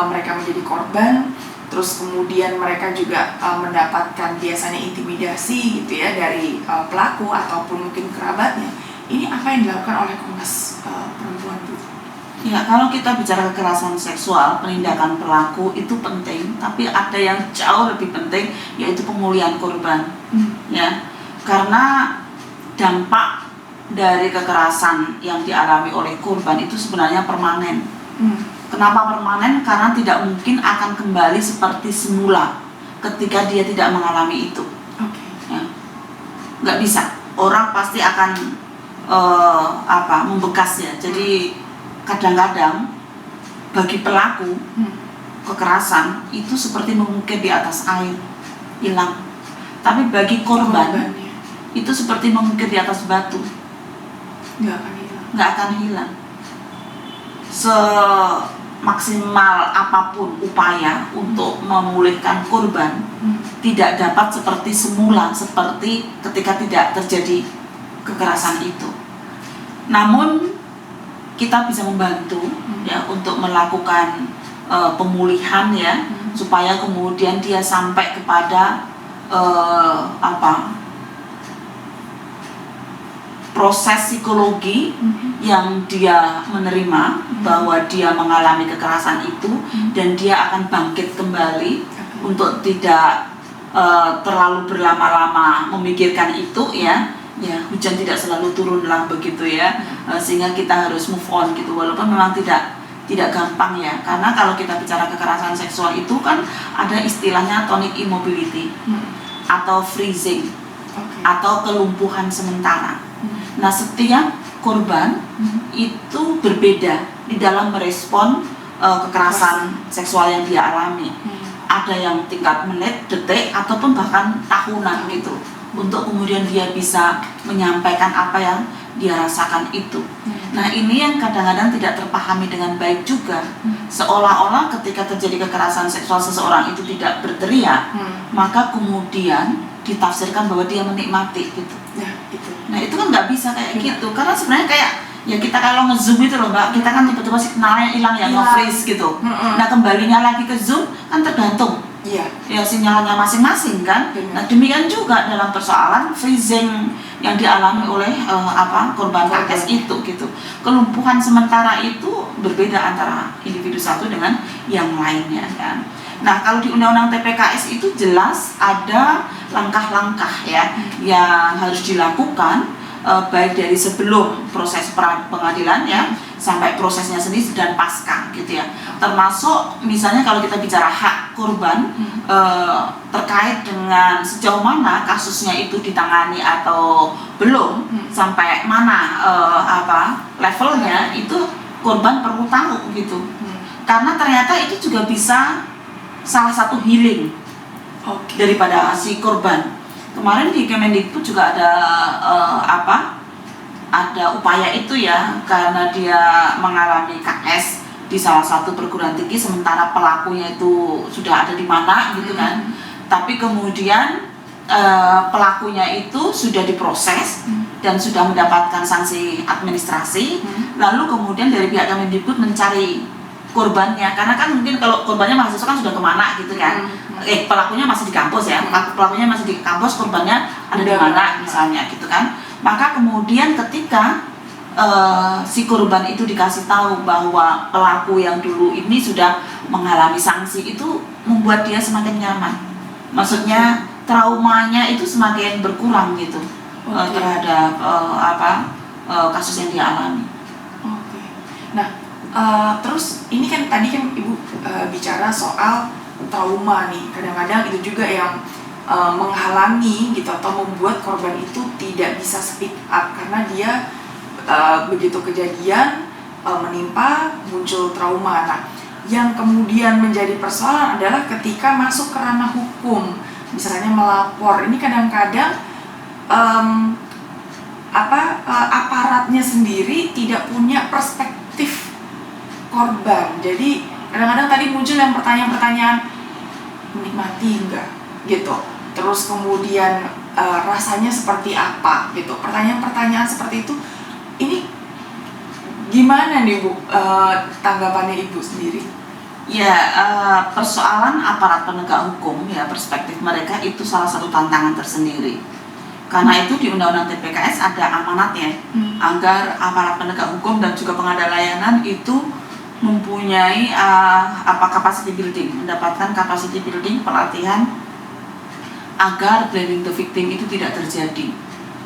mereka menjadi korban. Terus kemudian mereka juga mendapatkan biasanya intimidasi gitu ya dari pelaku ataupun mungkin kerabatnya. Ini apa yang dilakukan oleh Komnas Perempuan Bu? Ya, kalau kita bicara kekerasan seksual, penindakan pelaku itu penting, tapi ada yang jauh lebih penting, yaitu pemulihan korban. Ya, karena dampak dari kekerasan yang dialami oleh korban itu sebenarnya permanen. Kenapa permanen? Karena tidak mungkin akan kembali seperti semula ketika dia tidak mengalami itu. Ya. Nggak bisa. Orang pasti akan membekas ya. Jadi kadang-kadang bagi pelaku kekerasan itu seperti mengukir di atas air, hilang. Tapi bagi korban itu seperti mengukir di atas batu, nggak akan hilang. nggak akan hilang. Semaksimal apapun upaya untuk memulihkan korban, tidak dapat seperti semula, seperti ketika tidak terjadi kekerasan itu. Namun kita bisa membantu ya untuk melakukan pemulihan ya, supaya kemudian dia sampai kepada proses psikologi yang dia menerima bahwa dia mengalami kekerasan itu, dan dia akan bangkit kembali untuk tidak terlalu berlama-lama memikirkan itu ya. Ya, hujan tidak selalu turun lah begitu ya. Sehingga kita harus move on gitu, walaupun memang tidak gampang ya, karena kalau kita bicara kekerasan seksual itu kan ada istilahnya tonic immobility atau freezing atau kelumpuhan sementara. Nah, setiap korban itu berbeda di dalam merespon kekerasan seksual yang dia alami. Ada yang tingkat menit, detik, ataupun bahkan tahunan gitu, untuk kemudian dia bisa menyampaikan apa yang dia rasakan itu. Nah, ini yang kadang-kadang tidak terpahami dengan baik juga. Seolah-olah ketika terjadi kekerasan seksual seseorang itu tidak berteriak, maka kemudian ditafsirkan bahwa dia menikmati gitu. Nah, itu kan nggak bisa kayak gitu, karena sebenarnya kayak ya kita kalau nge-zoom itu loh Mbak, kita kan tiba-tiba sinyalnya hilang ya, nge-freeze gitu. Nah, kembalinya lagi ke zoom kan tergantung ya sinyalnya masing-masing kan. Nah, demikian juga dalam persoalan freezing yang dialami oleh korban KS itu gitu. Kelumpuhan sementara itu berbeda antara individu satu dengan yang lainnya kan. Nah, kalau di Undang-Undang TPKS itu jelas ada langkah-langkah ya yang harus dilakukan, baik dari sebelum proses pengadilan ya sampai prosesnya sendiri dan pasca gitu ya. Termasuk misalnya kalau kita bicara hak korban, terkait dengan sejauh mana kasusnya itu ditangani atau belum, sampai mana levelnya, itu korban perlu tahu gitu. Karena ternyata itu juga bisa salah satu healing daripada si korban. Kemarin di Kemendikbud juga ada upaya itu ya, karena dia mengalami KS di salah satu perguruan tinggi sementara pelakunya itu sudah ada di mana gitu kan. Tapi kemudian pelakunya itu sudah diproses dan sudah mendapatkan sanksi administrasi. Lalu kemudian dari pihak Kemendikbud mencari korbannya, karena kan mungkin kalau korbannya mahasiswa kan sudah kemana gitu kan. Pelakunya masih di kampus ya, pelakunya masih di kampus, korbannya ada di mana misalnya gitu kan. Maka kemudian ketika si korban itu dikasih tahu bahwa pelaku yang dulu ini sudah mengalami sanksi, itu membuat dia semakin nyaman. Maksudnya traumanya itu semakin berkurang gitu terhadap kasus yang dia alami. Nah, terus ini kan tadi kan Ibu bicara soal trauma nih, kadang-kadang itu juga yang menghalangi gitu atau membuat korban itu tidak bisa speak up karena dia begitu kejadian menimpa muncul trauma. Nah, yang kemudian menjadi persoalan adalah ketika masuk ke ranah hukum, misalnya melapor. Ini kadang-kadang aparatnya sendiri tidak punya perspektif korban. Jadi kadang-kadang tadi muncul yang pertanyaan-pertanyaan, menikmati enggak gitu, terus kemudian rasanya seperti apa gitu, pertanyaan-pertanyaan seperti itu. Ini gimana nih Bu, tanggapannya Ibu sendiri? Ya, persoalan aparat penegak hukum ya, perspektif mereka itu salah satu tantangan tersendiri. Karena itu di Undang-Undang TPKS ada amanatnya agar aparat penegak hukum dan juga pengadaan layanan itu mempunyai capacity building, mendapatkan capacity building, pelatihan agar blaming the victim itu tidak terjadi.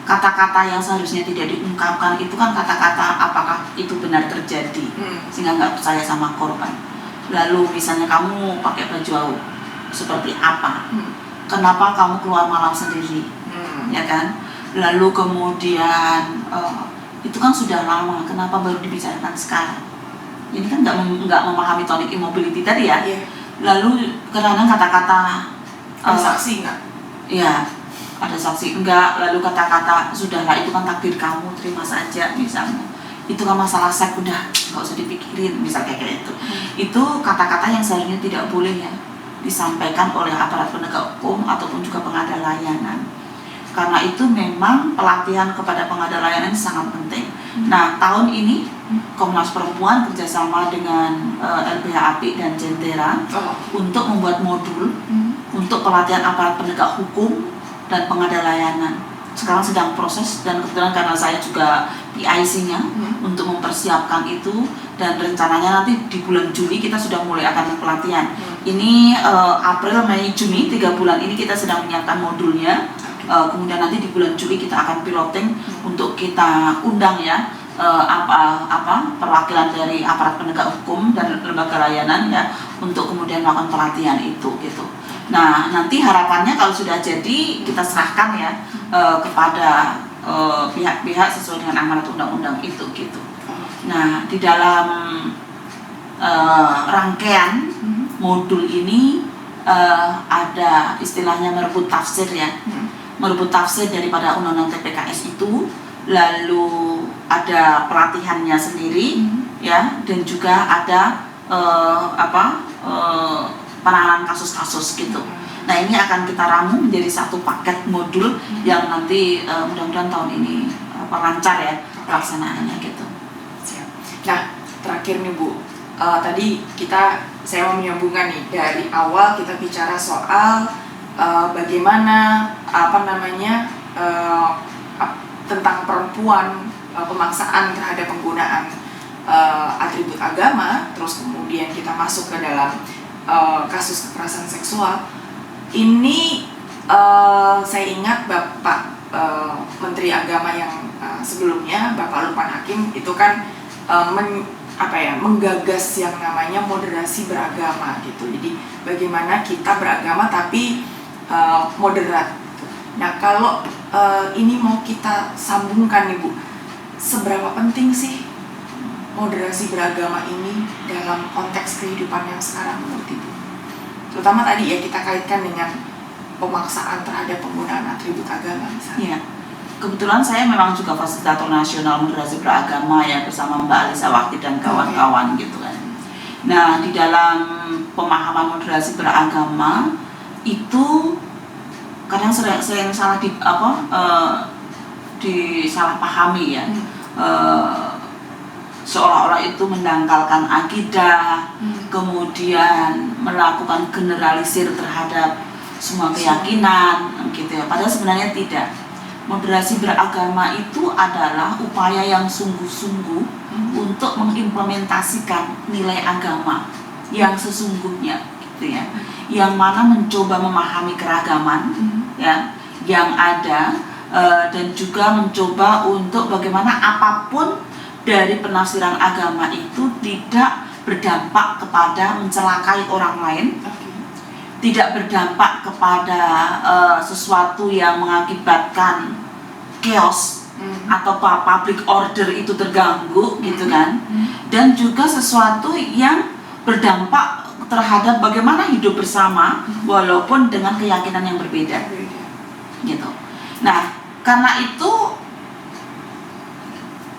Kata-kata yang seharusnya tidak diungkapkan itu kan kata-kata apakah itu benar terjadi, sehingga nggak percaya sama korban. Lalu misalnya kamu pakai baju seperti apa, kenapa kamu keluar malam sendiri, ya kan? Lalu kemudian itu kan sudah lama, kenapa baru dibicarakan sekarang? Ini kan nggak memahami tonic immobility tadi ya. Lalu kadang-kadang kata-kata saksi nggak? Ya, ada saksi enggak, lalu kata-kata sudahlah itu kan takdir kamu, terima saja misalnya, itu kan masalah seks, udah nggak usah dipikirin, misalnya kayak itu. Itu kata-kata yang seharusnya tidak boleh ya disampaikan oleh aparat penegak hukum ataupun juga pengada layanan. Karena itu memang pelatihan kepada pengada layanan sangat penting. Nah, tahun ini Komnas Perempuan kerjasama dengan LBH API dan Jentera untuk membuat modul untuk pelatihan aparat penegak hukum dan pengada layanan. Sekarang sedang proses, dan kebetulan karena saya juga PIC-nya untuk mempersiapkan itu, dan rencananya nanti di bulan Juli kita sudah mulai akan pelatihan. Ini April, Mei, Juni, 3 bulan ini kita sedang menyiapkan modulnya. Kemudian nanti di bulan Juli kita akan piloting untuk kita undang ya perwakilan dari aparat penegak hukum dan lembaga layanan ya untuk kemudian melakukan pelatihan itu gitu. Nah, nanti harapannya kalau sudah jadi kita serahkan ya kepada pihak-pihak sesuai dengan amanat undang-undang itu gitu. Nah, di dalam rangkaian modul ini ada istilahnya merebut tafsir ya, merebut tafsir daripada undang-undang TPKS itu, lalu ada pelatihannya sendiri ya, dan juga ada penanganan kasus-kasus gitu. Nah, ini akan kita ramu menjadi satu paket modul yang nanti mudah-mudahan tahun ini lancar ya pelaksanaannya gitu. Siap. Nah, terakhir nih Bu, tadi saya mau menyambungkan nih dari awal kita bicara soal bagaimana tentang perempuan, pemaksaan terhadap penggunaan atribut agama, terus kemudian kita masuk ke dalam kasus kekerasan seksual. Ini saya ingat Bapak Menteri Agama yang sebelumnya, Bapak Lukman Hakim, itu kan menggagas yang namanya moderasi beragama gitu. Jadi bagaimana kita beragama tapi moderat. Nah, kalau ini mau kita sambungkan nih Bu, seberapa penting sih moderasi beragama ini dalam konteks kehidupan yang sekarang menurut Ibu? Terutama tadi ya kita kaitkan dengan pemaksaan terhadap penggunaan atribut agama misalnya. Ya, kebetulan saya memang juga fasilitator nasional moderasi beragama ya bersama Mbak Alisa Wakti dan kawan-kawan gitu kan. Nah, di dalam pemahaman moderasi beragama itu kadang sering salah disalahpahami ya. Seolah-olah itu mendangkalkan akidah, kemudian melakukan generalisir terhadap semua keyakinan gitu ya. Padahal sebenarnya tidak. Moderasi beragama itu adalah upaya yang sungguh-sungguh untuk mengimplementasikan nilai agama yang sesungguhnya gitu ya. Yang mana mencoba memahami keragaman ya yang ada, dan juga mencoba untuk bagaimana apapun dari penafsiran agama itu tidak berdampak kepada mencelakai orang lain, tidak berdampak kepada sesuatu yang mengakibatkan chaos atau public order itu terganggu gitu kan, dan juga sesuatu yang berdampak terhadap bagaimana hidup bersama walaupun dengan keyakinan yang berbeda gitu. Nah, karena itu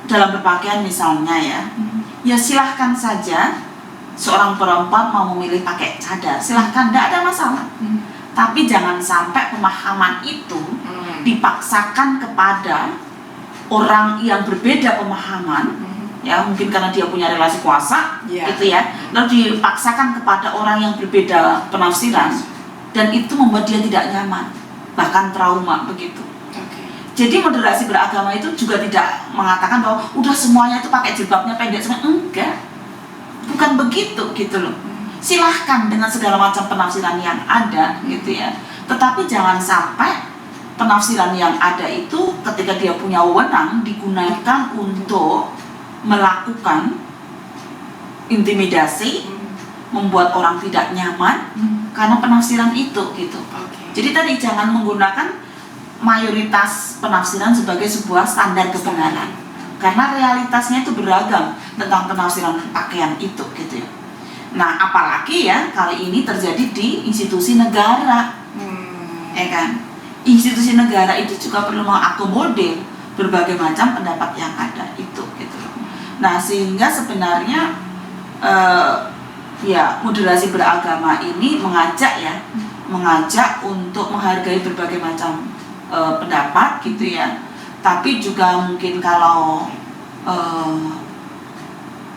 dalam berpakaian misalnya ya silahkan saja seorang perempuan mau memilih pakai cadar, silahkan, tidak ada masalah. Tapi jangan sampai pemahaman itu dipaksakan kepada orang yang berbeda pemahaman, ya mungkin karena dia punya relasi kuasa, gitu ya, lalu dipaksakan kepada orang yang berbeda penafsiran, dan itu membuat dia tidak nyaman, bahkan trauma begitu. Jadi moderasi beragama itu juga tidak mengatakan bahwa udah semuanya itu pakai jilbabnya pendek semua, enggak, bukan begitu gitu loh. Silahkan dengan segala macam penafsiran yang ada gitu ya, tetapi jangan sampai penafsiran yang ada itu ketika dia punya wewenang digunakan untuk melakukan intimidasi, membuat orang tidak nyaman karena penafsiran itu gitu. Jadi tadi jangan menggunakan mayoritas penafsiran sebagai sebuah standar kebenaran, karena realitasnya itu beragam tentang penafsiran pakaian itu gitu ya. Nah, apalagi ya kali ini terjadi di institusi negara, ya kan, institusi negara itu juga perlu mengakomodir berbagai macam pendapat yang ada itu gitu. Nah, sehingga sebenarnya ya moderasi beragama ini mengajak untuk menghargai berbagai macam pendapat gitu ya. Tapi juga mungkin kalau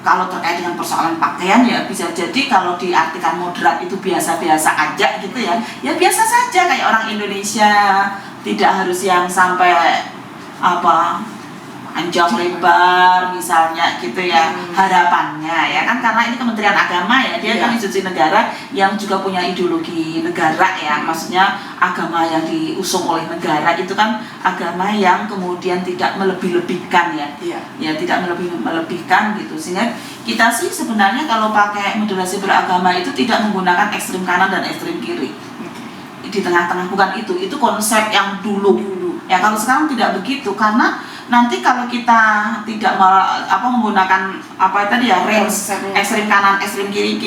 terkait dengan persoalan pakaian ya bisa jadi kalau diartikan moderat itu biasa-biasa aja gitu ya. Ya biasa saja kayak orang Indonesia, tidak harus yang sampai panjang lebar misalnya gitu ya harapannya ya kan, karena ini Kementerian Agama ya, dia kan institusi negara yang juga punya ideologi negara ya, maksudnya agama yang diusung oleh negara itu kan agama yang kemudian tidak melebih-lebihkan ya tidak melebih-lebihkan gitu, sehingga kita sih sebenarnya kalau pakai moderasi beragama itu tidak menggunakan ekstrem kanan dan ekstrem kiri, di tengah-tengah, bukan itu konsep yang dulu ya. Kalau sekarang tidak begitu, karena nanti kalau kita tidak menggunakan range ekstrem kanan ekstrem kiri,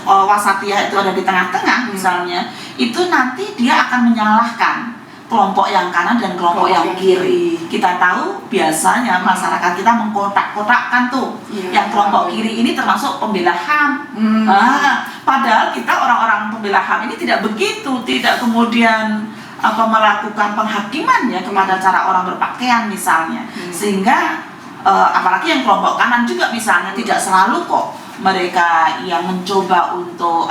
wasatiyah itu ada di tengah-tengah misalnya, itu nanti dia akan menyalahkan kelompok yang kanan dan kelompok yang kiri. Kita tahu biasanya masyarakat kita mengkotak-kotakkan tuh yang kelompok kiri ini termasuk pembela HAM. Padahal kita orang-orang pembela HAM ini tidak begitu, tidak kemudian melakukan penghakiman ya kepada cara orang berpakaian misalnya, sehingga apalagi yang kelompok kanan juga misalnya tidak selalu kok mereka yang mencoba untuk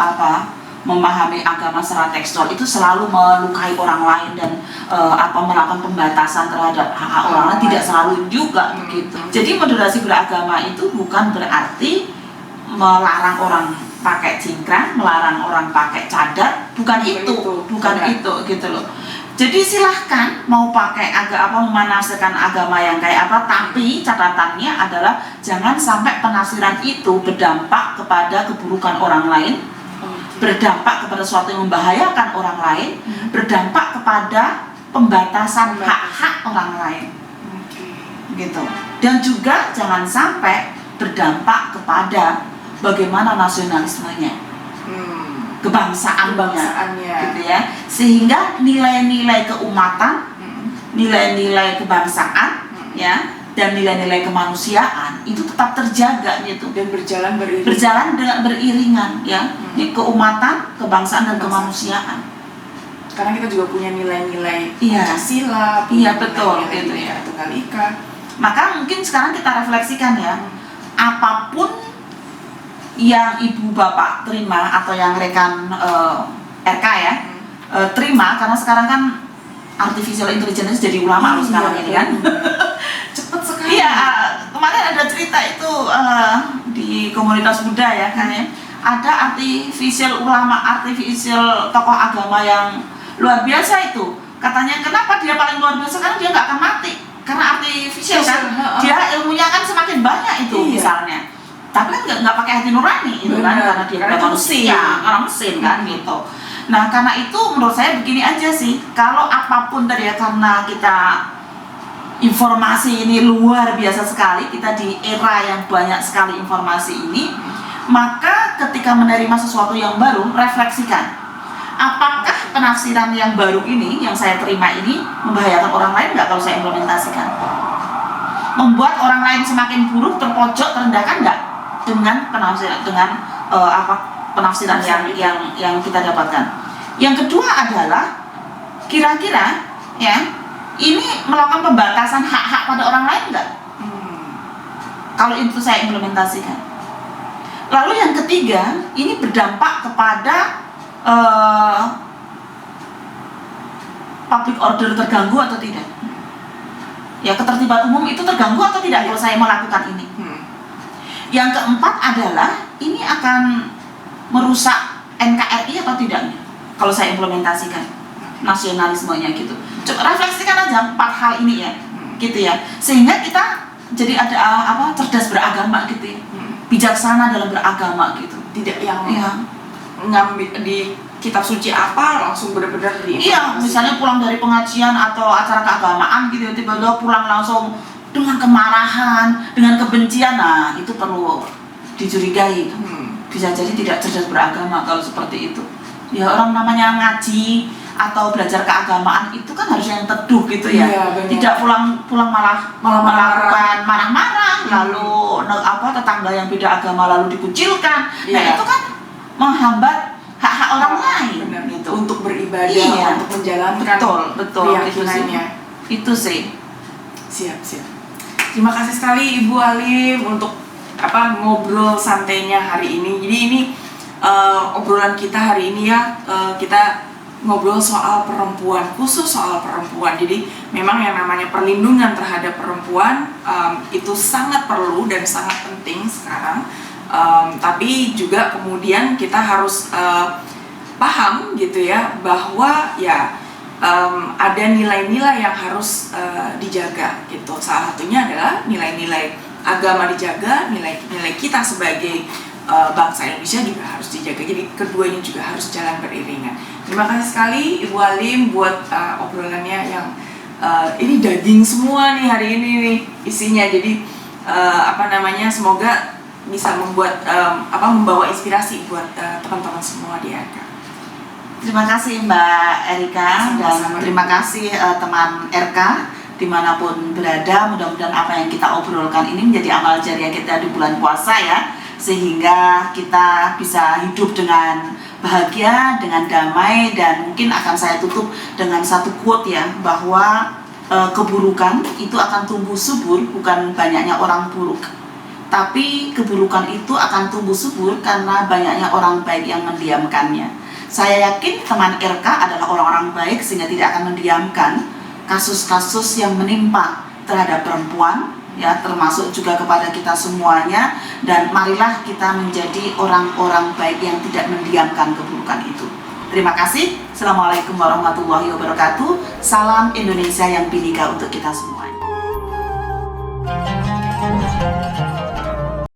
memahami agama secara tekstual itu selalu melukai orang lain dan melakukan pembatasan terhadap hak orang lain, tidak selalu juga begitu. Jadi moderasi beragama itu bukan berarti melarang orang pakai cingkrang, melarang orang pakai cadar, bukan itu gitu loh. Jadi silahkan mau pakai menafsirkan agama yang kayak apa, tapi catatannya adalah jangan sampai penafsiran itu berdampak kepada keburukan orang lain, berdampak kepada sesuatu yang membahayakan orang lain, berdampak kepada pembatasan hak-hak orang lain, gitu. Dan juga jangan sampai berdampak kepada bagaimana nasionalismenya, kebangsaannya, gitu ya, sehingga nilai-nilai keumatan, nilai-nilai kebangsaan, ya, dan nilai-nilai kemanusiaan itu tetap terjaga gitu dan berjalan dengan beriringan ya, keumatan, kebangsaan dan kemanusiaan. Karena kita juga punya nilai-nilai Pancasila, betul gitu ya, Tunggal Ika. Maka mungkin sekarang kita refleksikan ya, apapun yang ibu bapak terima atau yang rekan RK ya terima, karena sekarang kan artificial intelligence jadi ulama loh sekarang ini kan. Cepet sekali. Iya, kemarin ada cerita itu di komunitas Buddha ya kan ya, ada artificial tokoh agama yang luar biasa itu, katanya kenapa dia paling luar biasa, karena dia nggak akan mati karena artificial kan, dia ilmunya kan semakin banyak itu misalnya. Tapi kan nggak pakai hati nurani itu kan, karena dia bukan manusia, orang mesin kan gitu. Nah karena itu menurut saya begini aja sih, kalau apapun tadi ya, karena kita informasi ini luar biasa sekali, kita di era yang banyak sekali informasi ini, maka ketika menerima sesuatu yang baru, refleksikan apakah penafsiran yang baru ini yang saya terima ini membahayakan orang lain nggak kalau saya implementasikan, membuat orang lain semakin buruk, terpojok, terendahkan nggak dengan penafsiran yang kita dapatkan. Yang kedua adalah kira-kira ya ini melakukan pembatasan hak-hak pada orang lain nggak? Kalau itu saya implementasikan. Lalu yang ketiga, ini berdampak kepada public order terganggu atau tidak? Ya, ketertiban umum itu terganggu atau tidak kalau saya melakukan ini? Yang keempat adalah ini akan merusak NKRI atau tidaknya kalau saya implementasikan nasionalismenya gitu. Coba refleksikan aja 4 hal ini ya, gitu ya, sehingga kita jadi ada cerdas beragama gitu ya, bijaksana dalam beragama gitu, tidak yang ngambil di kitab suci langsung benar-benar misalnya pulang dari pengajian atau acara keagamaan gitu, tiba-tiba pulang langsung dengan kemarahan, dengan kebencian. Nah itu perlu dicurigai, bisa jadi tidak cerdas beragama kalau seperti itu ya. Orang namanya ngaji atau belajar keagamaan itu kan harusnya yang teduh gitu ya. Iya, benar. Tidak pulang malah melakukan marah-marah, lalu tetangga yang beda agama lalu dikucilkan. Nah, Iya. itu kan menghambat hak-hak orang lain Benar. gitu. Untuk beribadah, Iya. untuk menjalankan Betul keyakinannya. Itu sih. Siap. Terima kasih sekali Ibu Alim untuk ngobrol santainya hari ini. Jadi ini obrolan kita hari ini ya, kita ngobrol soal perempuan, khusus soal perempuan. Jadi memang yang namanya perlindungan terhadap perempuan itu sangat perlu dan sangat penting sekarang. Tapi juga kemudian kita harus paham gitu ya, bahwa ya ada nilai-nilai yang harus dijaga gitu. Salah satunya adalah nilai-nilai agama dijaga, nilai-nilai kita sebagai bangsa Indonesia juga harus dijaga. Jadi keduanya juga harus jalan beriringan. Terima kasih sekali Ibu Alim buat obrolannya yang ini daging semua nih hari ini nih isinya. Jadi semoga bisa membuat membawa inspirasi buat teman-teman semua di RK. Terima kasih Mbak Erika. Sama-sama. Dan terima kasih teman RK dimanapun berada. Mudah-mudahan apa yang kita obrolkan ini menjadi amal jariah kita di bulan puasa ya, sehingga kita bisa hidup dengan bahagia, dengan damai. Dan mungkin akan saya tutup dengan satu quote ya, bahwa keburukan itu akan tumbuh subur bukan banyaknya orang buruk, tapi keburukan itu akan tumbuh subur karena banyaknya orang baik yang mendiamkannya. Saya yakin teman RK adalah orang-orang baik sehingga tidak akan mendiamkan kasus-kasus yang menimpa terhadap perempuan ya, termasuk juga kepada kita semuanya. Dan marilah kita menjadi orang-orang baik yang tidak mendiamkan keburukan itu. Terima kasih. Assalamualaikum warahmatullahi wabarakatuh. Salam Indonesia yang Bhinneka untuk kita semua.